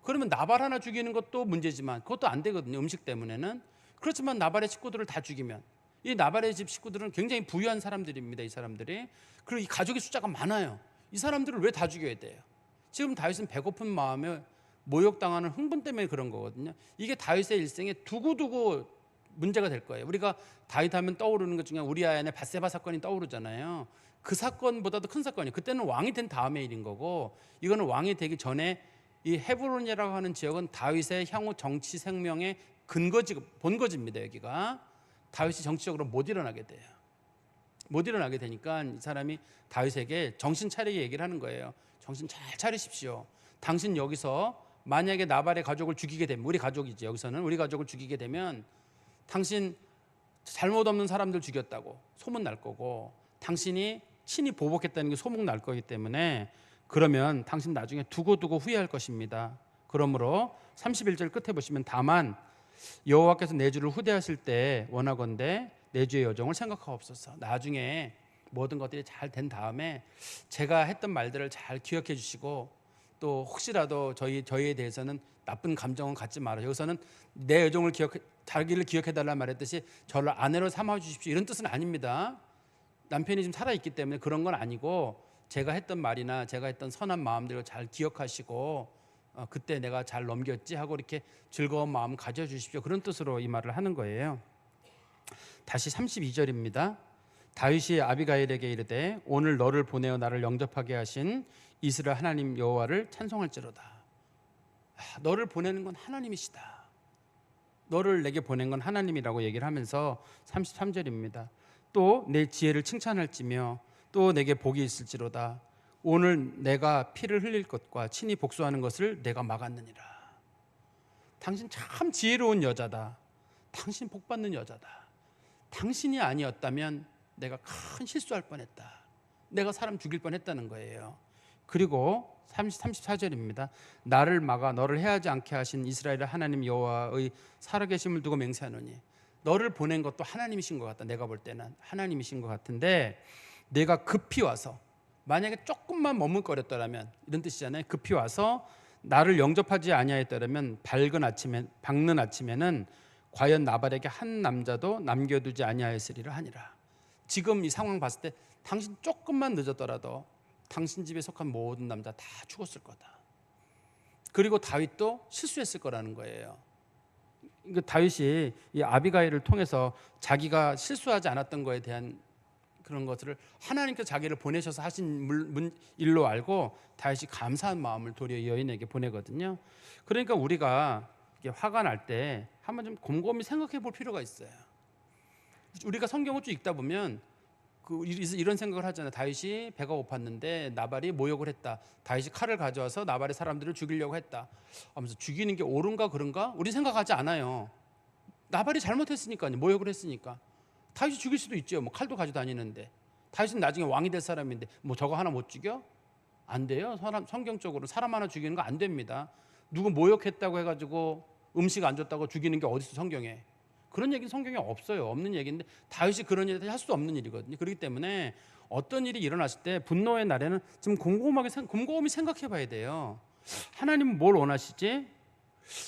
그러면 나발 하나 죽이는 것도 문제지만 그것도 안 되거든요. 음식 때문에는. 그렇지만 나발의 식구들을 다 죽이면, 이 나발의 집 식구들은 굉장히 부유한 사람들입니다. 이 사람들이. 그리고 이 가족의 숫자가 많아요. 이 사람들을 왜 다 죽여야 돼요? 지금 다윗은 배고픈 마음에 모욕당하는 흥분 때문에 그런 거거든요. 이게 다윗의 일생에 두고두고 문제가 될 거예요. 우리가 다윗 하면 떠오르는 것 중에 우리아의 아내 밧세바 사건이 떠오르잖아요. 그 사건보다도 큰 사건이에요. 그때는 왕이 된 다음의 일인 거고, 이거는 왕이 되기 전에 이 헤브론이라고 하는 지역은 다윗의 향후 정치 생명의 본거지입니다. 여기가 다윗이 정치적으로 못 일어나게 돼요. 못 일어나게 되니까 이 사람이 다윗에게 정신 차리게 얘기를 하는 거예요. 정신 잘 차리십시오. 당신 여기서 만약에 나발의 가족을 죽이게 되면, 우리 가족이지, 여기서는 우리 가족을 죽이게 되면 당신 잘못 없는 사람들 죽였다고 소문 날 거고, 당신이 친히 보복했다는 게 소문 날 거기 때문에, 그러면 당신 나중에 두고두고 후회할 것입니다. 그러므로 31절 끝에 보시면, 다만 여호와께서 내 주를 후대하실 때 원하건대 내 주의 여정을 생각하옵소서. 나중에 모든 것들이 잘 된 다음에 제가 했던 말들을 잘 기억해 주시고, 또 혹시라도 저희에 대해서는 나쁜 감정은 갖지 말아요. 여기서는 내 여정을 자기를 기억해 달라 말했듯이 저를 아내로 삼아 주십시오, 이런 뜻은 아닙니다. 남편이 지금 살아 있기 때문에 그런 건 아니고, 제가 했던 말이나 제가 했던 선한 마음들을 잘 기억하시고 그때 내가 잘 넘겼지 하고 이렇게 즐거운 마음 가져주십시오, 그런 뜻으로 이 말을 하는 거예요. 다시 32절입니다. 다윗이 아비가일에게 이르되 오늘 너를 보내어 나를 영접하게 하신 이스라엘 하나님 여호와를 찬송할지로다. 너를 보내는 건 하나님이시다. 너를 내게 보낸 건 하나님이라고 얘기를 하면서 33절입니다. 또 내 지혜를 칭찬할지며 또 내게 복이 있을지로다. 오늘 내가 피를 흘릴 것과 친히 복수하는 것을 내가 막았느니라. 당신 참 지혜로운 여자다. 당신 복받는 여자다. 당신이 아니었다면 내가 큰 실수할 뻔했다. 내가 사람 죽일 뻔했다는 거예요. 그리고 34절입니다. 나를 막아 너를 해하지 않게 하신 이스라엘의 하나님 여호와의 살아계심을 두고 맹세하노니. 너를 보낸 것도 하나님이신 것 같다. 내가 볼 때는 하나님이신 것 같은데, 내가 급히 와서, 만약에 조금만 머뭇거렸더라면, 이런 뜻이잖아요. 급히 와서 나를 영접하지 아니하였더라면 밝는 아침에는 과연 나발에게 한 남자도 남겨두지 아니하였으리라 하니라. 지금 이 상황 봤을 때 당신 조금만 늦었더라도 당신 집에 속한 모든 남자 다 죽었을 거다. 그리고 다윗도 실수했을 거라는 거예요. 다윗이 이 아비가일을 통해서 자기가 실수하지 않았던 거에 대한 그런 것들을 하나님께서 자기를 보내셔서 하신 일로 알고 다윗이 감사한 마음을 도리어 여인에게 보내거든요. 그러니까 우리가 화가 날 때 한번 좀 곰곰이 생각해 볼 필요가 있어요. 우리가 성경을 쭉 읽다 보면 이런 생각을 하잖아요. 다윗이 배가 고팠는데 나발이 모욕을 했다. 다윗이 칼을 가져와서 나발의 사람들을 죽이려고 했다. 하면서 죽이는 게 옳은가 그런가? 우리 생각하지 않아요. 나발이 잘못했으니까요. 모욕을 했으니까. 다윗이 죽일 수도 있죠. 뭐 칼도 가지고 다니는데. 다윗은 나중에 왕이 될 사람인데 뭐 저거 하나 못 죽여? 안 돼요. 성경적으로 사람 하나 죽이는 거 안 됩니다. 누구 모욕했다고 해가지고 음식 안 줬다고 죽이는 게 어디 있어 성경에? 그런 얘기는 성경에 없어요. 없는 얘기인데 다윗이 그런 일을 할 수도 없는 일이거든요. 그렇기 때문에 어떤 일이 일어났을 때 분노의 날에는 좀 곰곰이 생각해 봐야 돼요. 하나님은 뭘 원하시지?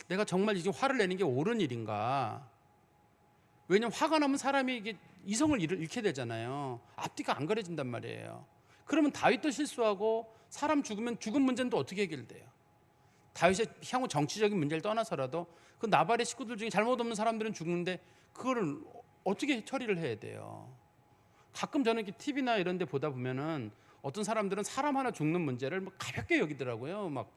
내가 정말 이제 화를 내는 게 옳은 일인가? 왜냐면 화가 나면 사람이 이게 이성을 잃게 되잖아요. 앞뒤가 안 가려진단 말이에요. 그러면 다윗도 실수하고 사람 죽으면 죽은 문제는 또 어떻게 해결돼요? 다윗의 향후 정치적인 문제를 떠나서라도 그 나발의 식구들 중에 잘못 없는 사람들은 죽는데 그거를 어떻게 처리를 해야 돼요? 가끔 저는 이렇게 TV나 이런 데 보다 보면은 어떤 사람들은 사람 하나 죽는 문제를 뭐 가볍게 여기더라고요. 막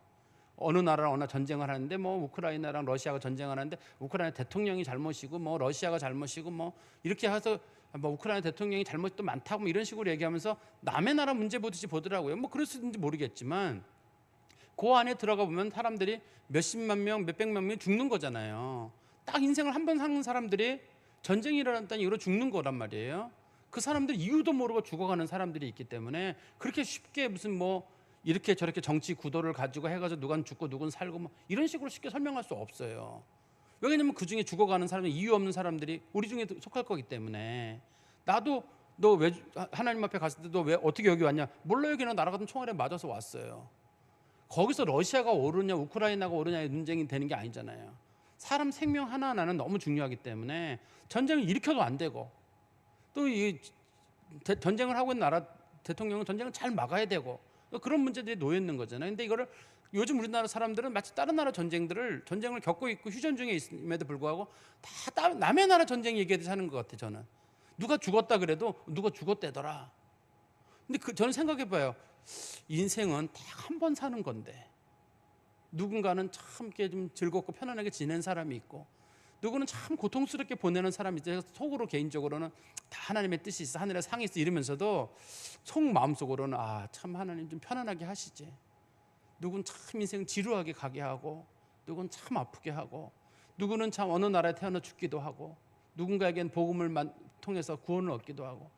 어느 나라랑 어느 전쟁을 하는데 뭐 우크라이나랑 러시아가 전쟁을 하는데 우크라이나 대통령이 잘못이고 뭐 러시아가 잘못이고 뭐 이렇게 해서 뭐 우크라이나 대통령이 잘못도 많다고 뭐 이런 식으로 얘기하면서 남의 나라 문제 보듯이 보더라고요. 뭐 그럴 수 있는지 모르겠지만 그 안에 들어가 보면 사람들이 몇십만 명, 몇백만 명이 죽는 거잖아요. 딱 인생을 한 번 사는 사람들이 전쟁이 일어났다니 이로 죽는 거란 말이에요. 그 사람들 이유도 모르고 죽어가는 사람들이 있기 때문에 그렇게 쉽게 무슨 뭐 이렇게 저렇게 정치 구도를 가지고 해가지고 누군 죽고 누군 살고 뭐 이런 식으로 쉽게 설명할 수 없어요. 왜냐면 그 중에 죽어가는 사람이 이유 없는 사람들이 우리 중에 속할 거기 때문에 나도 너 왜 하나님 앞에 갔을 때 너 왜 어떻게 여기 왔냐? 몰라요. 그냥 날아가던 총알에 맞아서 왔어요. 거기서 러시아가 오르냐 우크라이나가 오르냐의 논쟁이 되는 게 아니잖아요. 사람 생명 하나하나는 너무 중요하기 때문에 전쟁을 일으켜도 안 되고 또 이 전쟁을 하고 있는 나라 대통령은 전쟁을 잘 막아야 되고 그런 문제들이 놓여 있는 거잖아요. 근데 이거를 요즘 우리나라 사람들은 마치 다른 나라 전쟁을 겪고 있고 휴전 중에 있음에도 불구하고 다 남의 나라 전쟁 얘기해서 사는 것 같아요. 저는 누가 죽었다 그래도 누가 죽었대더라. 근데 저는 생각해봐요. 인생은 딱 한 번 사는 건데 누군가는 참 이렇게 좀 즐겁고 편안하게 지낸 사람이 있고 누구는 참 고통스럽게 보내는 사람이 있어요. 속으로 개인적으로는 다 하나님의 뜻이 있어 하늘에 상이 있어 이러면서도 속 마음속으로는 참 하나님 좀 편안하게 하시지. 누군 참 인생 지루하게 가게 하고 누군 참 아프게 하고 누구는 참 어느 나라에 태어나 죽기도 하고 누군가에겐 복음을 통해서 구원을 얻기도 하고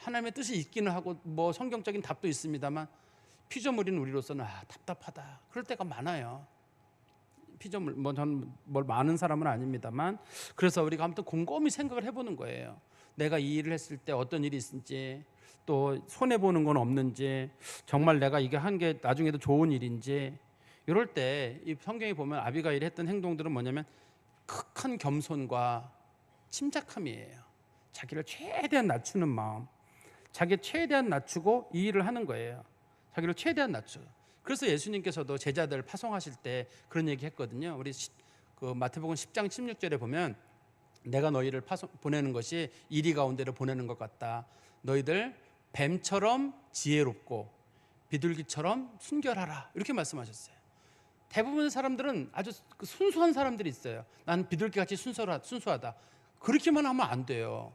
하나님의 뜻이 있기는 하고 뭐 성경적인 답도 있습니다만 피조물인 우리로서는 답답하다 그럴 때가 많아요. 피조물 저는 뭘 많은 사람은 아닙니다만 그래서 우리가 아무튼 곰곰이 생각을 해보는 거예요. 내가 이 일을 했을 때 어떤 일이 있을지 또 손해 보는 건 없는지 정말 내가 이게 한 게 나중에도 좋은 일인지 이럴 때 이 성경에 보면 아비가일이 했던 행동들은 뭐냐면 극한 겸손과 침착함이에요. 자기를 최대한 낮추는 마음, 자기를 최대한 낮추고 이 일을 하는 거예요. 자기를 최대한 낮추고. 그래서 예수님께서도 제자들 파송하실 때 그런 얘기 했거든요. 우리 그 마태복음 10장 16절에 보면 내가 너희를 보내는 것이 이리 가운데로 보내는 것 같다. 너희들 뱀처럼 지혜롭고 비둘기처럼 순결하라. 이렇게 말씀하셨어요. 대부분의 사람들은 아주 순수한 사람들이 있어요. 난 비둘기같이 순수하다. 그렇게만 하면 안 돼요.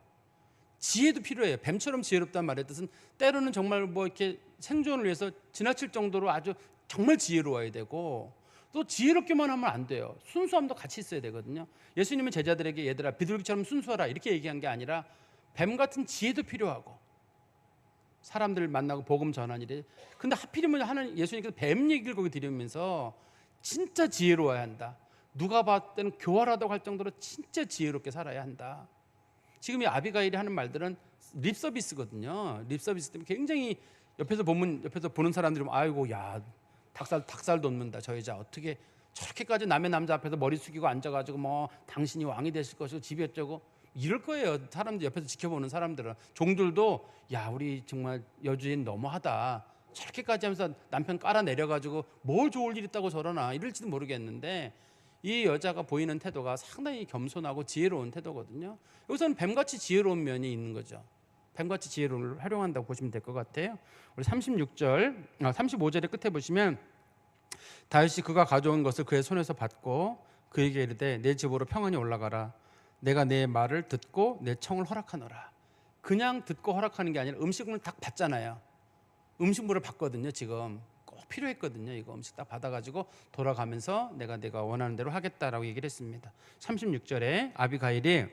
지혜도 필요해요. 뱀처럼 지혜롭다는 말의 뜻은 때로는 정말 뭐 이렇게 생존을 위해서 지나칠 정도로 아주 정말 지혜로워야 되고 또 지혜롭게만 하면 안 돼요. 순수함도 같이 있어야 되거든요. 예수님은 제자들에게 얘들아 비둘기처럼 순수하라 이렇게 얘기한 게 아니라 뱀 같은 지혜도 필요하고 사람들을 만나고 복음 전하는 일에 근데 하필이면 예수님께서 뱀 얘기를 거기 드리면서 진짜 지혜로워야 한다. 누가 봤을 때는 교활하다고 할 정도로 진짜 지혜롭게 살아야 한다. 지금 이 아비가일이 하는 말들은 립서비스거든요. 립서비스 때문에 굉장히 옆에서 보는 사람들이 아이고 야 닭살 돋는다. 저 여자 어떻게 저렇게까지 남의 남자 앞에서 머리 숙이고 앉아가지고 뭐 당신이 왕이 되실 것이고 집이 어쩌고 이럴 거예요. 사람들 옆에서 지켜보는 사람들은 종들도 야 우리 정말 여주인 너무하다. 저렇게까지 하면서 남편 깔아내려가지고 뭘 좋을 일 있다고 저러나 이럴지도 모르겠는데 이 여자가 보이는 태도가 상당히 겸손하고 지혜로운 태도거든요. 여기서는 뱀같이 지혜로운 면이 있는 거죠. 뱀같이 지혜를 활용한다고 보시면 될 것 같아요. 우리 35절의 끝에 보시면 다윗이 그가 가져온 것을 그의 손에서 받고 그에게 이르되 내 집으로 평안히 올라가라. 내가 내 말을 듣고 내 청을 허락하노라. 그냥 듣고 허락하는 게 아니라 음식물을 딱 받잖아요. 음식물을 받거든요. 지금 꼭 필요했거든요. 이거 음식 딱 받아가지고 돌아가면서 내가 원하는 대로 하겠다라고 얘기를 했습니다. 36절에 아비가일이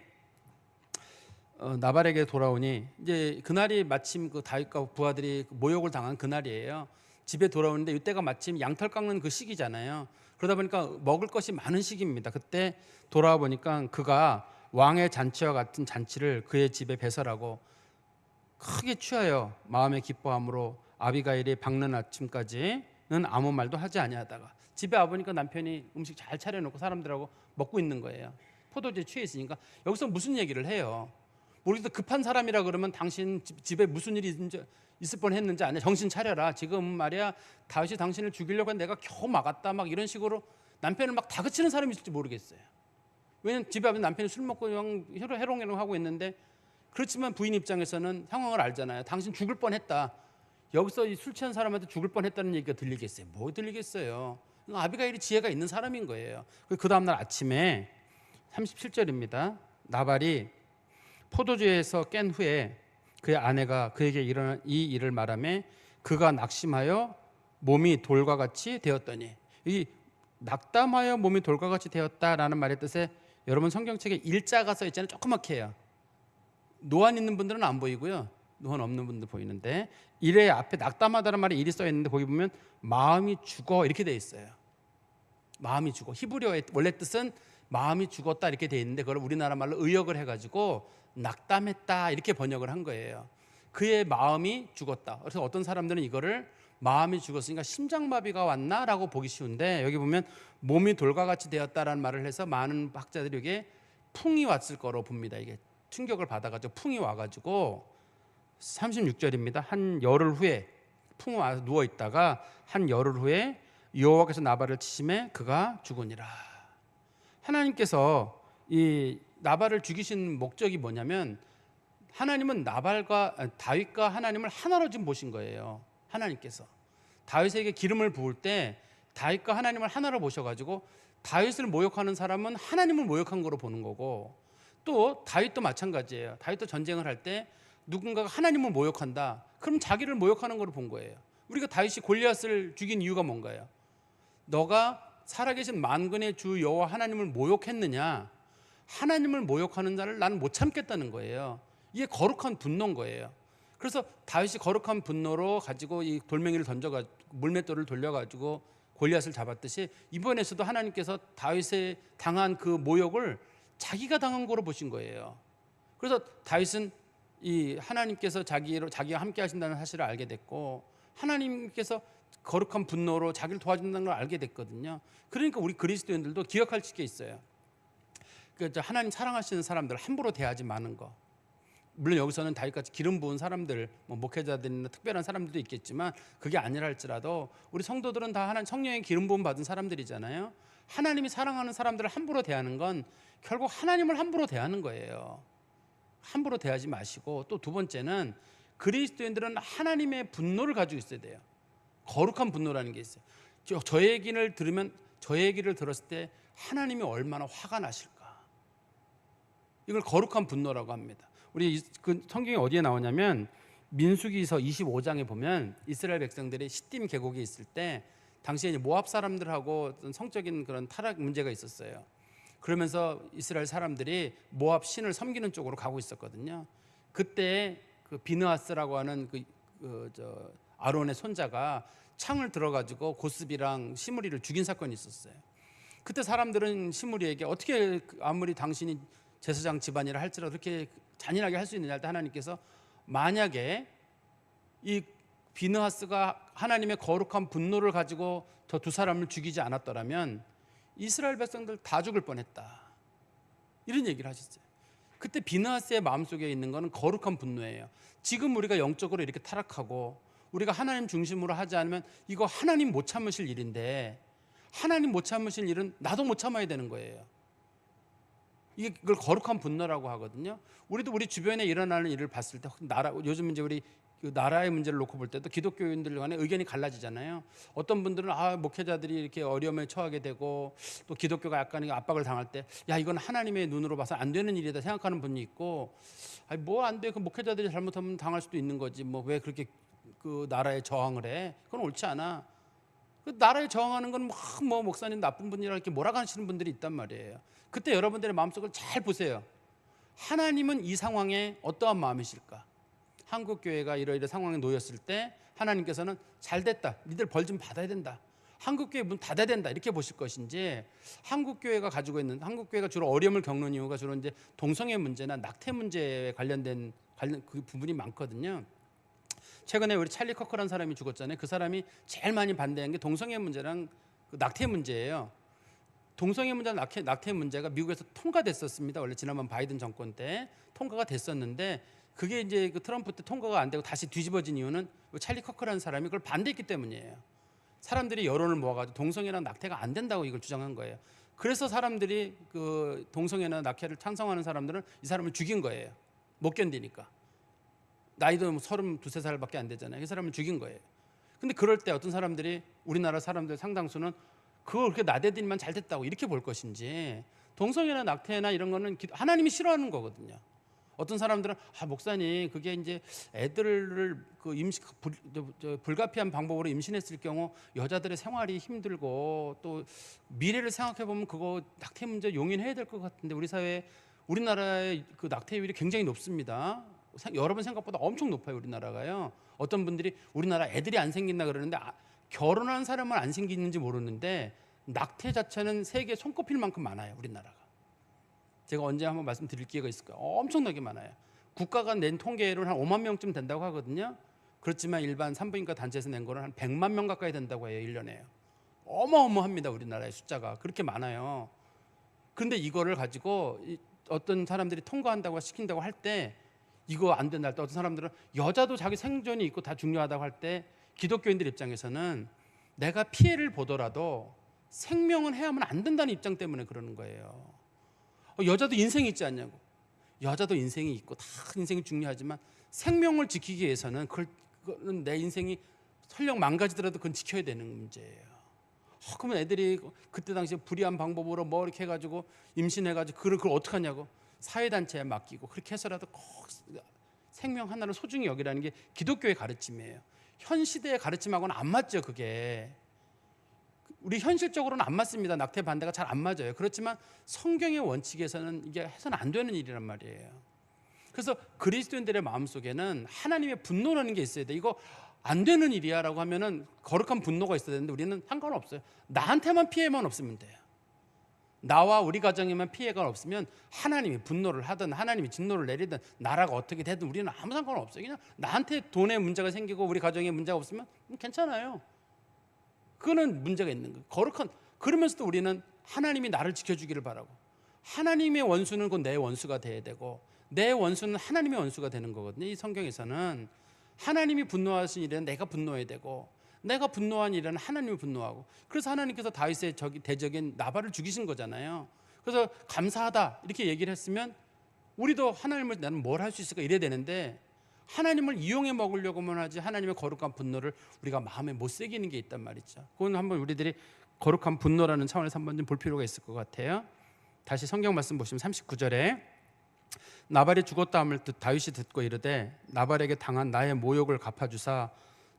나발에게 돌아오니, 이제 그날이 마침 그 다윗과 부하들이 모욕을 당한 그날이에요. 집에 돌아오는데 이때가 마침 양털 깎는 그 시기잖아요. 그러다 보니까 먹을 것이 많은 시기입니다. 그때 돌아와 보니까 그가 왕의 잔치와 같은 잔치를 그의 집에 배설하고 크게 취하여 마음의 기뻐함으로 아비가일이 밝는 아침까지는 아무 말도 하지 아니하다가 집에 와보니까 남편이 음식 잘 차려놓고 사람들하고 먹고 있는 거예요. 포도주에 취해 있으니까. 여기서 무슨 얘기를 해요? 모르겠어. 급한 사람이라 그러면 당신 집에 무슨 일이 있을 뻔했는지 아냐, 정신 차려라. 지금 말이야 다윗이 당신을 죽이려고 했는데 내가 겨우 막았다, 막 이런 식으로 남편을 막 다그치는 사람이 있을지 모르겠어요. 왜냐면 집에 와서 남편이 술 먹고 해롱해롱 하고 있는데, 그렇지만 부인 입장에서는 상황을 알잖아요. 당신 죽을 뻔했다. 여기서 이 술 취한 사람한테 죽을 뻔했다는 얘기가 들리겠어요? 뭐 들리겠어요? 아비가일이 지혜가 있는 사람인 거예요. 그 다음날 아침에 37절입니다. 나발이 포도주에서 깬 후에 그의 아내가 그에게 일어난 이 일을 말하며 그가 낙심하여 몸이 돌과 같이 되었더니, 이 낙담하여 몸이 돌과 같이 되었다라는 말의 뜻에 여러분 성경책에 일자가 써 있잖아요. 조그맣게 해요. 노안 있는 분들은 안 보이고요. 노안 없는 분들 보이는데, 일의 앞에 낙담하다는 말에 일이 써 있는데 거기 보면 마음이 죽어 이렇게 돼 있어요. 마음이 죽어. 히브리어의 원래 뜻은 마음이 죽었다 이렇게 돼 있는데 그걸 우리나라 말로 의역을 해가지고 낙담했다 이렇게 번역을 한 거예요. 그의 마음이 죽었다. 그래서 어떤 사람들은 이거를 마음이 죽었으니까 심장마비가 왔나라고 보기 쉬운데, 여기 보면 몸이 돌과 같이 되었다라는 말을 해서 많은 학자들이 이게 풍이 왔을 거로 봅니다. 이게 충격을 받아가지고 풍이 와가지고 36절입니다. 한 열흘 후에 풍이 와서 누워 있다가 한 열흘 후에 여호와께서 나발을 치심에 그가 죽으니라. 하나님께서 이 나발을 죽이신 목적이 뭐냐면, 하나님은 다윗과 하나님을 하나로 지금 보신 거예요. 하나님께서 다윗에게 기름을 부을 때 다윗과 하나님을 하나로 보셔가지고 다윗을 모욕하는 사람은 하나님을 모욕한 거로 보는 거고, 또 다윗도 마찬가지예요. 다윗도 전쟁을 할 때 누군가가 하나님을 모욕한다, 그럼 자기를 모욕하는 거로 본 거예요. 우리가 다윗이 골리앗을 죽인 이유가 뭔가요? 너가 살아계신 만군의 주 여호와 하나님을 모욕했느냐, 하나님을 모욕하는 자를 나는 못 참겠다는 거예요. 이게 거룩한 분노인 거예요. 그래서 다윗이 거룩한 분노로 가지고 이 돌멩이를 던져가지고 물맷돌을 돌려가지고 골리앗을 잡았듯이, 이번에서도 하나님께서 다윗에 당한 그 모욕을 자기가 당한 거로 보신 거예요. 그래서 다윗은 이 하나님께서 자기가 함께 하신다는 사실을 알게 됐고, 하나님께서 거룩한 분노로 자기를 도와준다는 걸 알게 됐거든요. 그러니까 우리 그리스도인들도 기억할 게 있어요. 그러니까 하나님 사랑하시는 사람들 함부로 대하지 마는 거. 물론 여기서는 다윗같이 기름 부은 사람들, 목회자들이나 특별한 사람들도 있겠지만, 그게 아니라 할지라도 우리 성도들은 다 하나님 성령의 기름 부음 받은 사람들이잖아요. 하나님이 사랑하는 사람들을 함부로 대하는 건 결국 하나님을 함부로 대하는 거예요. 함부로 대하지 마시고, 또 두 번째는 그리스도인들은 하나님의 분노를 가지고 있어야 돼요. 거룩한 분노라는 게 있어요. 저 얘기를 들었을 때 하나님이 얼마나 화가 나실까. 이걸 거룩한 분노라고 합니다. 우리 그 성경이 어디에 나오냐면 민수기서 25장에 보면 이스라엘 백성들이 시딤 계곡에 있을 때 당시에 모압 사람들하고 어떤 성적인 그런 타락 문제가 있었어요. 그러면서 이스라엘 사람들이 모압 신을 섬기는 쪽으로 가고 있었거든요. 그때 그 비느하스라고 하는 아론의 손자가 창을 들어가지고 고스비랑 시므리를 죽인 사건이 있었어요. 그때 사람들은 시므리에게 어떻게 아무리 당신이 제사장 집안이라 할지라도 그렇게 잔인하게 할 수 있느냐 할 때 하나님께서 만약에 이 비느하스가 하나님의 거룩한 분노를 가지고 저 두 사람을 죽이지 않았더라면 이스라엘 백성들 다 죽을 뻔했다, 이런 얘기를 하셨어요. 그때 비느하스의 마음속에 있는 것은 거룩한 분노예요. 지금 우리가 영적으로 이렇게 타락하고 우리가 하나님 중심으로 하지 않으면 이거 하나님 못 참으실 일인데, 하나님 못 참으실 일은 나도 못 참아야 되는 거예요. 이걸 거룩한 분노라고 하거든요. 우리도 우리 주변에 일어나는 일을 봤을 때, 요즘 이제 우리 그 나라의 문제를 놓고 볼 때도 기독교인들 간에 의견이 갈라지잖아요. 어떤 분들은 목회자들이 이렇게 어려움에 처하게 되고 또 기독교가 약간 압박을 당할 때 야 이건 하나님의 눈으로 봐서 안 되는 일이다 생각하는 분이 있고 뭐 안 돼 그 목회자들이 잘못하면 당할 수도 있는 거지 뭐 왜 그렇게 그 나라에 저항을 해 그건 옳지 않아. 그 나라에 저항하는 건 뭐 목사님 나쁜 분이라 이렇게 몰아가시는 분들이 있단 말이에요. 그때 여러분들의 마음속을 잘 보세요. 하나님은 이 상황에 어떠한 마음이실까? 한국 교회가 이러이러 상황에 놓였을 때 하나님께서는 잘 됐다. 니들 벌 좀 받아야 된다. 한국 교회 문 닫아야 된다. 이렇게 보실 것인지 한국 교회가 가지고 있는 한국 교회가 주로 어려움을 겪는 이유가 주로 이제 동성애 문제나 낙태 문제에 관련 그 부분이 많거든요. 최근에 우리 찰리 커커라는 사람이 죽었잖아요. 그 사람이 제일 많이 반대한 게 동성애 문제랑 그 낙태 문제예요. 동성애 문제나 낙태 문제가 미국에서 통과됐었습니다. 원래 지난번 바이든 정권 때 통과가 됐었는데 그게 이제 그 트럼프 때 통과가 안 되고 다시 뒤집어진 이유는 찰리 커커라는 사람이 그걸 반대했기 때문이에요. 사람들이 여론을 모아가지고 동성애나 낙태가 안 된다고 이걸 주장한 거예요. 그래서 사람들이 그 동성애나 낙태를 찬성하는 사람들은 이 사람을 죽인 거예요. 못 견디니까. 나이도 32, 33살밖에 안 되잖아요. 그 사람을 죽인 거예요. 근데 그럴 때 어떤 사람들이 우리나라 사람들 상당수는 그걸 그렇게 나대들이만 잘 됐다고 이렇게 볼 것인지 동성애나 낙태나 이런 거는 하나님이 싫어하는 거거든요. 어떤 사람들은 목사님 그게 이제 애들을 그 불가피한 방법으로 임신했을 경우 여자들의 생활이 힘들고 또 미래를 생각해 보면 그거 낙태 문제 용인해야 될 것 같은데 우리 사회 우리나라의 그 낙태율이 굉장히 높습니다. 여러분 생각보다 엄청 높아요. 우리나라가요. 어떤 분들이 우리나라 애들이 안 생긴다 그러는데 결혼한 사람은 안 생기는지 모르는데 낙태 자체는 세계 손꼽힐 만큼 많아요. 우리나라가. 제가 언제 한번 말씀드릴 기회가 있을 거예요. 엄청나게 많아요. 국가가 낸 통계로는 한 5만 명쯤 된다고 하거든요. 그렇지만 일반 산부인과 단체에서 낸 거는 한 100만 명 가까이 된다고 해요. 1년에. 어마어마합니다. 우리나라의 숫자가. 그렇게 많아요. 그런데 이거를 가지고 어떤 사람들이 통과한다고 시킨다고 할 때 이거 안 된다 할 때 어떤 사람들은 여자도 자기 생존이 있고 다 중요하다고 할 때 기독교인들 입장에서는 내가 피해를 보더라도 생명은 해야만 안 된다는 입장 때문에 그러는 거예요. 여자도 인생이 있지 않냐고. 여자도 인생이 있고 다 인생이 중요하지만 생명을 지키기 위해서는 그거는 내 인생이 설령 망가지더라도 그건 지켜야 되는 문제예요. 그러면 애들이 그때 당시에 불의한 방법으로 뭐 이렇게 해가지고 임신해가지고 그걸 어떻게 하냐고. 사회단체에 맡기고 그렇게 해서라도 꼭 생명 하나를 소중히 여기라는 게 기독교의 가르침이에요. 현 시대의 가르침하고는 안 맞죠. 그게 우리 현실적으로는 안 맞습니다. 낙태 반대가 잘 안 맞아요. 그렇지만 성경의 원칙에서는 이게 해서는 안 되는 일이란 말이에요. 그래서 그리스도인들의 마음속에는 하나님의 분노라는 게 있어야 돼. 이거 안 되는 일이야 라고 하면은 거룩한 분노가 있어야 되는데 우리는 상관없어요. 나한테만 피해만 없으면 돼요. 나와 우리 가정에만 피해가 없으면 하나님이 분노를 하든 하나님이 진노를 내리든 나라가 어떻게 되든 우리는 아무 상관없어요. 그냥 나한테 돈에 문제가 생기고 우리 가정에 문제가 없으면 괜찮아요. 그거는 문제가 있는 거예요. 거룩한 그러면서도 우리는 하나님이 나를 지켜주기를 바라고 하나님의 원수는 곧 내 원수가 돼야 되고 내 원수는 하나님의 원수가 되는 거거든요. 이 성경에서는 하나님이 분노하신 일에는 내가 분노해야 되고 내가 분노한 일에는 하나님이 분노하고 그래서 하나님께서 다윗의 대적인 나발을 죽이신 거잖아요. 그래서 감사하다 이렇게 얘기를 했으면 우리도 하나님을 나는 뭘 할 수 있을까 이래야 되는데 하나님을 이용해 먹으려고만 하지 하나님의 거룩한 분노를 우리가 마음에 못 새기는 게 있단 말이죠. 그건 한번 우리들이 거룩한 분노라는 차원에서 한번 좀 볼 필요가 있을 것 같아요. 다시 성경 말씀 보시면 39절에 나발이 죽었다 함을 다윗이 듣고 이르되 나발에게 당한 나의 모욕을 갚아주사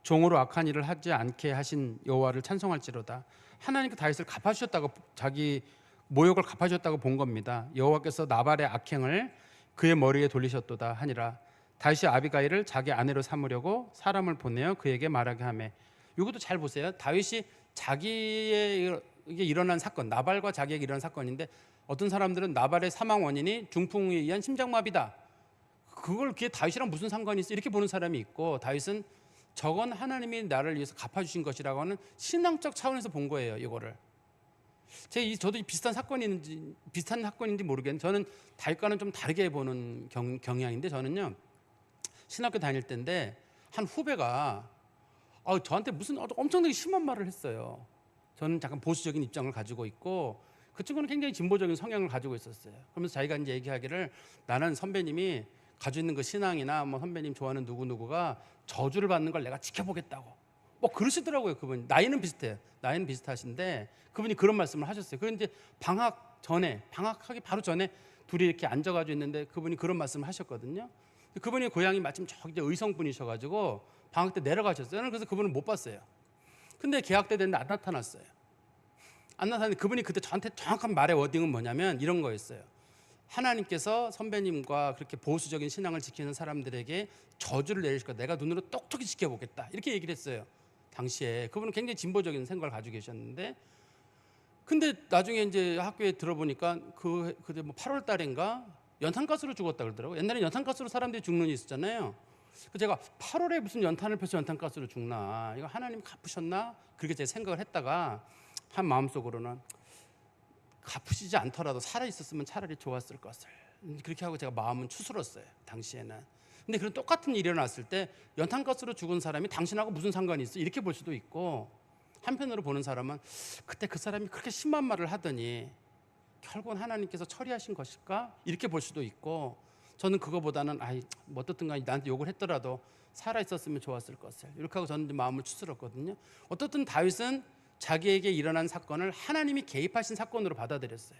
종으로 악한 일을 하지 않게 하신 여호와를 찬송할지로다. 하나님께 다윗을 갚아주셨다고 자기 모욕을 갚아주셨다고 본 겁니다. 여호와께서 나발의 악행을 그의 머리에 돌리셨도다 하니라. 다윗이 아비가일을 자기 아내로 삼으려고 사람을 보내어 그에게 말하게 하매. 이것도 잘 보세요. 다윗이 자기에게 일어난 사건, 나발과 자기에게 일어난 사건인데 어떤 사람들은 나발의 사망 원인이 중풍에 의한 심장마비다. 그걸 그게 다윗이랑 무슨 상관이 있어? 이렇게 보는 사람이 있고 다윗은 저건 하나님이 나를 위해서 갚아주신 것이라고 하는 신앙적 차원에서 본 거예요. 이거를. 저도 비슷한 사건인지 모르겠는데 저는 다윗과는 좀 다르게 보는 경향인데 저는요. 신학교 다닐 때인데 한 후배가 저한테 무슨 엄청나게 심한 말을 했어요. 저는 약간 보수적인 입장을 가지고 있고 그 친구는 굉장히 진보적인 성향을 가지고 있었어요. 그러면서 자기가 이제 얘기하기를 나는 선배님이 가지고 있는 그 신앙이나 뭐 선배님 좋아하는 누구누구가 저주를 받는 걸 내가 지켜보겠다고 뭐 그러시더라고요. 그분 나이는 비슷해요. 나이는 비슷하신데 그분이 그런 말씀을 하셨어요. 그런데 이제 방학하기 바로 전에 둘이 이렇게 앉아가지고 있는데 그분이 그런 말씀을 하셨거든요. 그분이 고향이 마침 저기 이제 의성분이셔가지고 방학 때 내려가셨어요. 그래서 그분을 못 봤어요. 근데 개학 때 됐는데 안 나타났어요. 안 나타났는데 그분이 그때 저한테 정확한 말의 워딩은 뭐냐면 이런 거였어요. 하나님께서 선배님과 그렇게 보수적인 신앙을 지키는 사람들에게 저주를 내리실 거다. 내가 눈으로 똑똑히 지켜보겠다. 이렇게 얘기를 했어요. 당시에 그분은 굉장히 진보적인 생각을 가지고 계셨는데, 근데 나중에 이제 학교에 들어보니까 그때 뭐 8월 달인가 연탄가스로 죽었다 그러더라고요. 옛날에 연탄가스로 사람들이 죽는 일이 있었잖아요. 그래서 제가 8월에 무슨 연탄을 펴서 연탄가스로 죽나, 이거 하나님 갚으셨나, 그렇게 제가 생각을 했다가 한 마음속으로는 갚으시지 않더라도 살아 있었으면 차라리 좋았을 것을, 그렇게 하고 제가 마음은 추스렀어요. 당시에는. 근데 그런 똑같은 일이 일어났을 때 연탄가스로 죽은 사람이 당신하고 무슨 상관이 있어, 이렇게 볼 수도 있고, 한편으로 보는 사람은 그때 그 사람이 그렇게 심한 말을 하더니 결국은 하나님께서 처리하신 것일까, 이렇게 볼 수도 있고, 저는 그거보다는 뭐 어떻든 간에 나한테 욕을 했더라도 살아 있었으면 좋았을 것을, 이렇게 하고 저는 마음을 추스렀거든요. 어떻든 다윗은 자기에게 일어난 사건을 하나님이 개입하신 사건으로 받아들였어요.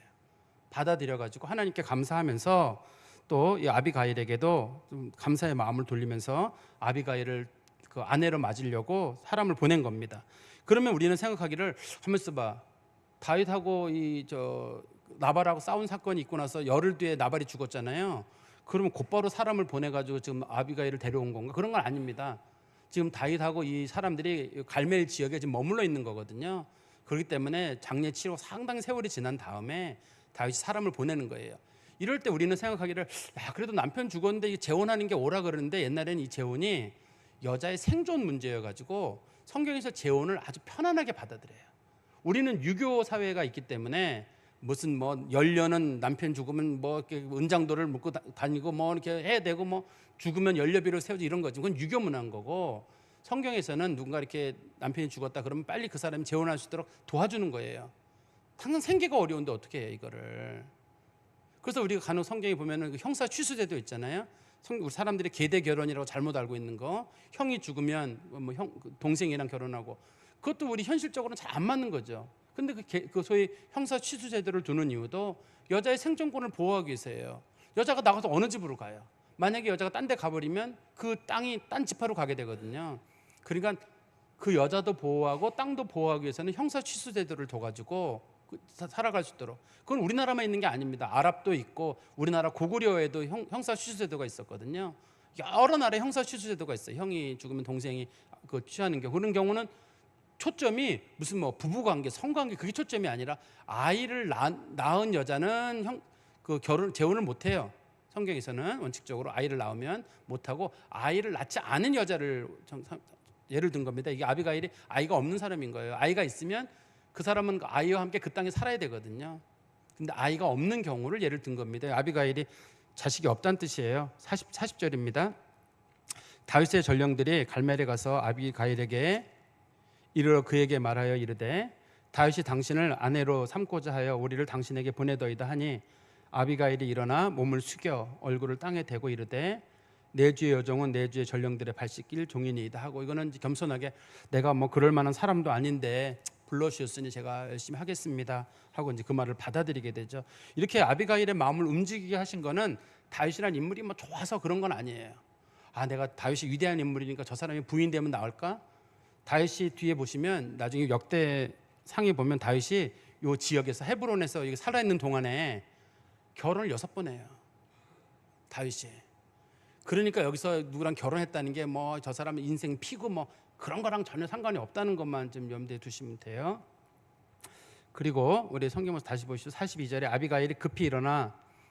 받아들여가지고 하나님께 감사하면서 또 이 아비가일에게도 좀 감사의 마음을 돌리면서 아비가일을 그 아내로 맞으려고 사람을 보낸 겁니다. 그러면 우리는 생각하기를, 한번 있어봐, 다윗하고 나발하고 싸운 사건이 있고 나서 열흘 뒤에 나발이 죽었잖아요. 그러면 곧바로 사람을 보내가지고 지금 아비가일을 데려온 건가? 그런 건 아닙니다. 지금 다윗하고 이 사람들이 갈멜 지역에 지금 머물러 있는 거거든요. 그렇기 때문에 장례 치르고 상당히 세월이 지난 다음에 다윗이 사람을 보내는 거예요. 이럴 때 우리는 생각하기를, 그래도 남편 죽었는데 재혼하는 게 오라 그러는데, 옛날에는 이 재혼이 여자의 생존 문제여가지고 성경에서 재혼을 아주 편안하게 받아들여요. 우리는 유교 사회가 있기 때문에 무슨 뭐 열려는 남편 죽으면 뭐 이렇게 은장도를 묶고 다니고 뭐 이렇게 해야 되고, 뭐 죽으면 연료비를 세우지, 이런 거지. 그건 유교 문화인 거고, 성경에서는 누군가 이렇게 남편이 죽었다 그러면 빨리 그 사람이 재혼할 수 있도록 도와주는 거예요. 당장 생계가 어려운데 어떻게 해요, 이거를. 그래서 우리가 간혹 성경에 보면은 그 형사 취수제도 있잖아요. 우리 사람들이 계대 결혼이라고 잘못 알고 있는 거, 형이 죽으면 뭐 동생이랑 결혼하고, 그것도 우리 현실적으로는 잘 안 맞는 거죠. 근데 그 소위 형사 취수 제도를 두는 이유도 여자의 생존권을 보호하기 위해서예요. 여자가 나가서 어느 집으로 가요? 만약에 여자가 딴 데 가버리면 그 땅이 딴 지파로 가게 되거든요. 그러니까 그 여자도 보호하고 땅도 보호하기 위해서는 형사 취수 제도를 둬가지고 살아갈 수 있도록. 그건 우리나라만 있는 게 아닙니다. 아랍도 있고 우리나라 고구려에도 형사 취수 제도가 있었거든요. 여러 나라에 형사 취수 제도가 있어요. 형이 죽으면 동생이 그 취하는 경우. 그런 경우는 초점이 무슨 뭐 부부관계, 성관계, 그게 초점이 아니라 아이를 낳은 여자는 재혼을 못 해요. 성경에서는 원칙적으로 아이를 낳으면 못 하고, 아이를 낳지 않은 여자를 예를 든 겁니다. 이게 아비가일이 아이가 없는 사람인 거예요. 아이가 있으면 그 사람은 아이와 함께 그 땅에 살아야 되거든요. 근데 아이가 없는 경우를 예를 든 겁니다. 아비가일이 자식이 없다는 뜻이에요. 40절입니다. 다윗의 전령들이 갈멜에 가서 아비가일에게 이르러 그에게 말하여 이르되, 다윗이 당신을 아내로 삼고자 하여 우리를 당신에게 보내더이다 하니, 아비가일이 일어나 몸을 숙여 얼굴을 땅에 대고 이르되, 내 주의 여종은 내 주의 전령들의 발 씻길 종이니이다 하고, 이거는 겸손하게 내가 뭐 그럴 만한 사람도 아닌데 불러주셨으니 제가 열심히 하겠습니다 하고 이제 그 말을 받아들이게 되죠. 이렇게 아비가일의 마음을 움직이게 하신 거는 다윗이라는 인물이 뭐 좋아서 그런 건 아니에요. 내가 다윗이 위대한 인물이니까 저 사람이 부인 되면 나올까? 다윗이 뒤에 보시면 나중에 역대 상에 보면 다윗이 요 지역에서 헤브론에서 살아있는 동안에 결혼을 6번 해요. 다윗이. 그러니까 여기서 누구랑 결혼했다는 게 뭐 저 사람 인생 피고 뭐 그런 거랑 전혀 상관이 없다는 것만 좀 염두에 두시면 돼요. 그리고 우리 성경을 다시 보시죠. 42절에 아비가일이 급히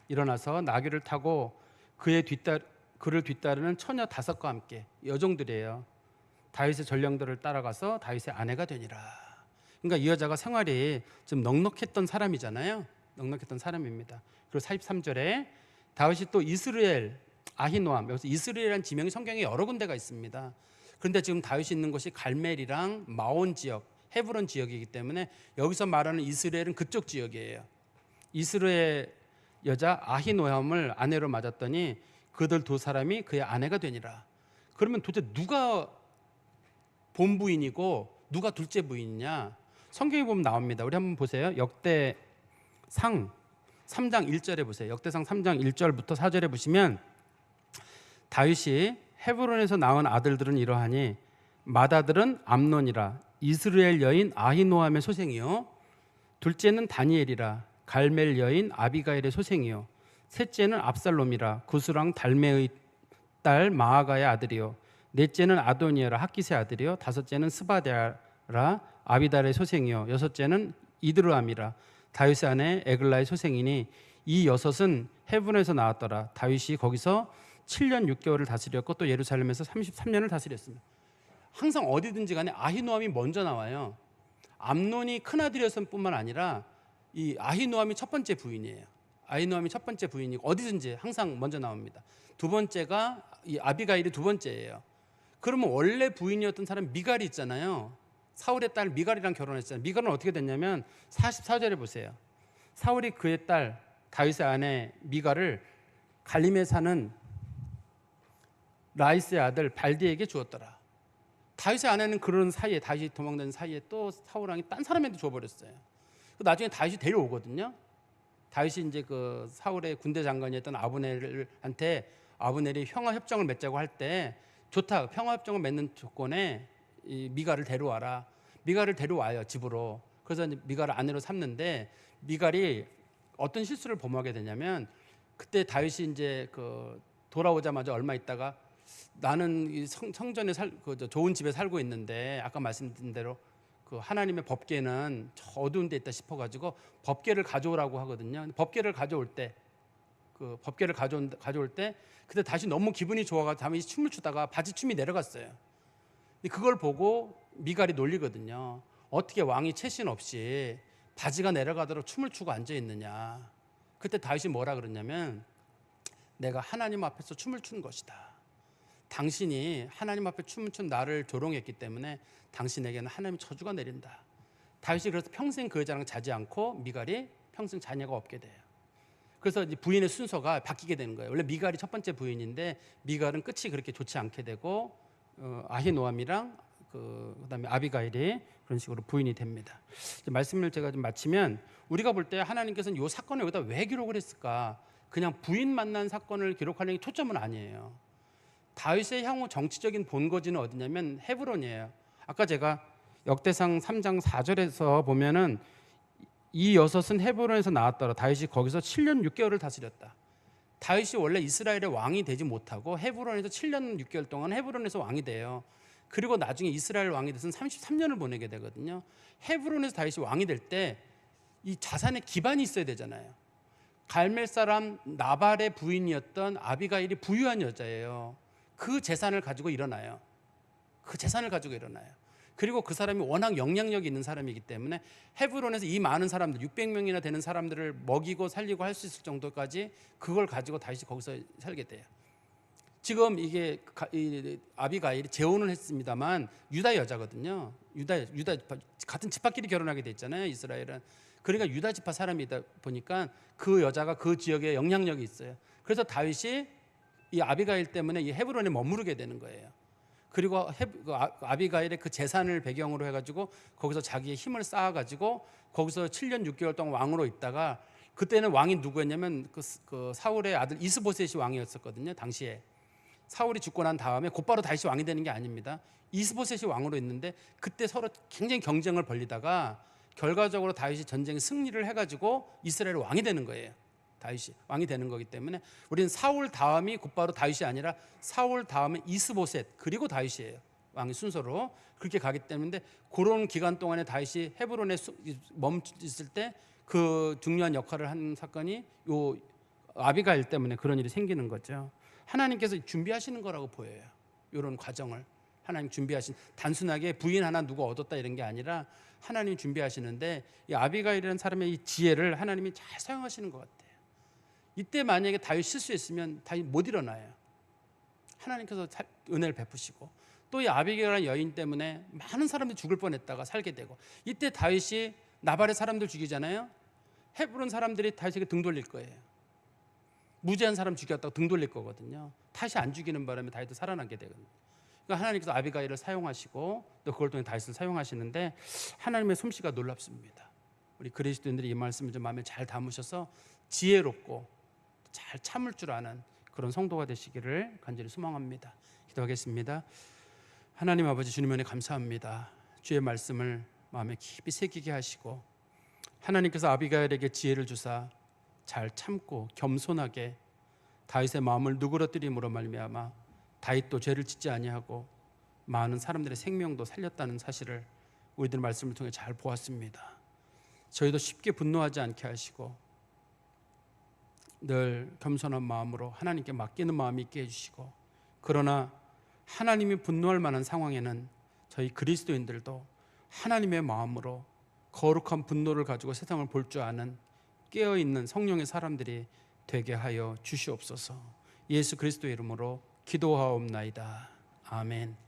일어나서 나귀를 타고 그를 뒤따르는 처녀 5과 함께, 여종들이에요. 다윗의 전령들을 따라가서 다윗의 아내가 되니라. 그러니까 이 여자가 생활이 좀 넉넉했던 사람이잖아요. 넉넉했던 사람입니다. 그리고 43절에 다윗이 또 이스라엘 아히노암, 여기서 이스라엘이라는 지명이 성경에 여러 군데가 있습니다. 그런데 지금 다윗이 있는 곳이 갈멜이랑 마온 지역, 헤브론 지역이기 때문에 여기서 말하는 이스라엘은 그쪽 지역이에요. 이스라엘 여자 아히노암을 아내로 맞았더니 그들 두 사람이 그의 아내가 되니라. 그러면 도대체 누가 본부인이고 누가 둘째 부인이냐? 성경에 보면 나옵니다. 우리 한번 보세요. 역대상 3장 1절에 보세요. 역대상 3장 1절부터 4절에 보시면 다윗이 헤브론에서 낳은 아들들은 이러하니 맏아들은 암논이라 이스라엘 여인 아히노함의 소생이요 둘째는 다니엘이라 갈멜 여인 아비가일의 소생이요 셋째는 압살롬이라 구스랑 달메의 딸 마아가의 아들이요 넷째는 아도니아라 학기스의 아들이요 다섯째는 스바데아라 아비달의 소생이요 여섯째는 이드르암이라 다윗의 아내 에글라의 소생이니 이 여섯은 헤브론에서 나왔더라. 다윗이 거기서 7년 6개월을 다스렸고 또 예루살렘에서 33년을 다스렸습니다. 항상 어디든지 간에 아히노함이 먼저 나와요. 암논이 큰아들이었을 뿐만 아니라 이 아히노함이 첫 번째 부인이에요. 아히노함이 첫 번째 부인이고 어디든지 항상 먼저 나옵니다. 두 번째가 이 아비가일이 두 번째예요. 그러면 원래 부인이었던 사람 미갈이 있잖아요. 사울의 딸 미갈이랑 결혼했잖아요. 미갈은 어떻게 됐냐면 44절에 보세요. 사울이 그의 딸 다윗의 아내 미갈을 갈림에 사는 라이스의 아들 발디에게 주었더라. 다윗의 아내는 그런 사이에 다윗이 도망다니는 사이에 또 사울 왕이 딴 사람한테 줘버렸어요. 나중에 다윗이 데려오거든요. 다윗이 이제 그 사울의 군대 장관이었던 아브넬한테 아브넬이 평화 협정을 맺자고 할 때 좋다. 평화 협정을 맺는 조건에 이 미갈을 데려와라. 미갈을 데려와요 집으로. 그래서 이제 미갈을 아내로 삼는데 미갈이 어떤 실수를 범하게 되냐면 그때 다윗이 이제 그 돌아오자마자 얼마 있다가 나는 이 성전에 좋은 집에 살고 있는데 아까 말씀드린 대로 그 하나님의 법궤는 저 어두운 데 있다 싶어가지고 법궤를 가져오라고 하거든요. 법궤를 가져올 때 그때 다시 너무 기분이 좋아가지고 다음에 춤을 추다가 바지 춤이 내려갔어요. 그걸 보고 미갈이 놀리거든요. 어떻게 왕이 채신 없이 바지가 내려가도록 춤을 추고 앉아 있느냐. 그때 다윗이 뭐라 그러냐면 내가 하나님 앞에서 춤을 춘 것이다. 당신이 하나님 앞에 춤을 춘 나를 조롱했기 때문에 당신에게는 하나님의 저주가 내린다. 다윗이 그래서 평생 그 여자랑 자지 않고 미갈이 평생 자녀가 없게 돼요. 그래서 이제 부인의 순서가 바뀌게 되는 거예요. 원래 미갈이 첫 번째 부인인데 미갈은 끝이 그렇게 좋지 않게 되고 아히노함이랑 그다음에 아비가일이 그런 식으로 부인이 됩니다. 말씀을 제가 좀 마치면 우리가 볼 때 하나님께서는 이 사건을 여기다 왜 기록을 했을까? 그냥 부인 만난 사건을 기록하는 게 초점은 아니에요. 다윗의 향후 정치적인 본거지는 어디냐면 헤브론이에요. 아까 제가 역대상 3장 4절에서 보면은 이 여섯은 헤브론에서 나왔더라. 다윗이 거기서 7년 6개월을 다스렸다. 다윗이 원래 이스라엘의 왕이 되지 못하고 헤브론에서 7년 6개월 동안 헤브론에서 왕이 돼요. 그리고 나중에 이스라엘 왕이 돼서 33년을 보내게 되거든요. 헤브론에서 다윗이 왕이 될 때 이 자산의 기반이 있어야 되잖아요. 갈멜 사람 나발의 부인이었던 아비가일이 부유한 여자예요. 그 재산을 가지고 일어나요. 그리고 그 사람이 워낙 영향력이 있는 사람이기 때문에 헤브론에서 이 많은 사람들 600명이나 되는 사람들을 먹이고 살리고 할 수 있을 정도까지 그걸 가지고 다윗이 거기서 살게 돼요. 지금 이게 아비가일이 재혼을 했습니다만 유다 여자거든요. 유다 같은 지파끼리 결혼하게 돼 있잖아요. 이스라엘은. 그러니까 유다 지파 사람이다 보니까 그 여자가 그 지역에 영향력이 있어요. 그래서 다윗이 이 아비가일 때문에 이 헤브론에 머무르게 되는 거예요. 그리고 아비가일의 그 재산을 배경으로 해가지고 거기서 자기의 힘을 쌓아가지고 거기서 7년 6개월 동안 왕으로 있다가 그때는 왕이 누구였냐면 그 사울의 아들 이스보셋이 왕이었었거든요. 당시에 사울이 죽고 난 다음에 곧바로 다윗이 왕이 되는 게 아닙니다. 이스보셋이 왕으로 있는데 그때 서로 굉장히 경쟁을 벌리다가 결과적으로 다윗이 전쟁에 승리를 해가지고 이스라엘 왕이 되는 거예요. 다윗이 왕이 되는 거기 때문에 우리는 사울 다음이 곧바로 다윗이 아니라 사울 다음에 이스보셋 그리고 다윗이에요. 왕의 순서로 그렇게 가기 때문에 그런 기간 동안에 다윗이 헤브론에 멈춰있을 때 그 중요한 역할을 한 사건이 요 아비가일 때문에 그런 일이 생기는 거죠. 하나님께서 준비하시는 거라고 보여요. 이런 과정을 하나님 준비하신 단순하게 부인 하나 누구 얻었다 이런 게 아니라 하나님이 준비하시는데 이 아비가일이라는 사람의 이 지혜를 하나님이 잘 사용하시는 것 같아요. 이때 만약에 다윗 실수했으면 다윗 못 일어나요. 하나님께서 은혜를 베푸시고 또 이 아비가일이라는 여인 때문에 많은 사람들이 죽을 뻔했다가 살게 되고 이때 다윗이 나발의 사람들 죽이잖아요. 헤브론 사람들이 다윗에게 등 돌릴 거예요. 무죄한 사람 죽였다고 등 돌릴 거거든요. 다시 안 죽이는 바람에 다윗도 살아나게 되거든요. 그러니까 하나님께서 아비가일을 사용하시고 또 그걸 통해 다윗을 사용하시는데 하나님의 솜씨가 놀랍습니다. 우리 그리스도인들이 이 말씀을 좀 마음에 잘 담으셔서 지혜롭고 잘 참을 줄 아는 그런 성도가 되시기를 간절히 소망합니다. 기도하겠습니다. 하나님 아버지, 주님 은혜 감사합니다. 주의 말씀을 마음에 깊이 새기게 하시고 하나님께서 아비가일에게 지혜를 주사 잘 참고 겸손하게 다윗의 마음을 누그러뜨림으로 말미암아 다윗도 죄를 짓지 아니하고 많은 사람들의 생명도 살렸다는 사실을 우리들 말씀을 통해 잘 보았습니다. 저희도 쉽게 분노하지 않게 하시고 늘 겸손한 마음으로 하나님께 맡기는 마음이 있게 해주시고, 그러나 하나님이 분노할 만한 상황에는 저희 그리스도인들도 하나님의 마음으로 거룩한 분노를 가지고 세상을 볼 줄 아는 깨어있는 성령의 사람들이 되게 하여 주시옵소서. 예수 그리스도의 이름으로 기도하옵나이다. 아멘.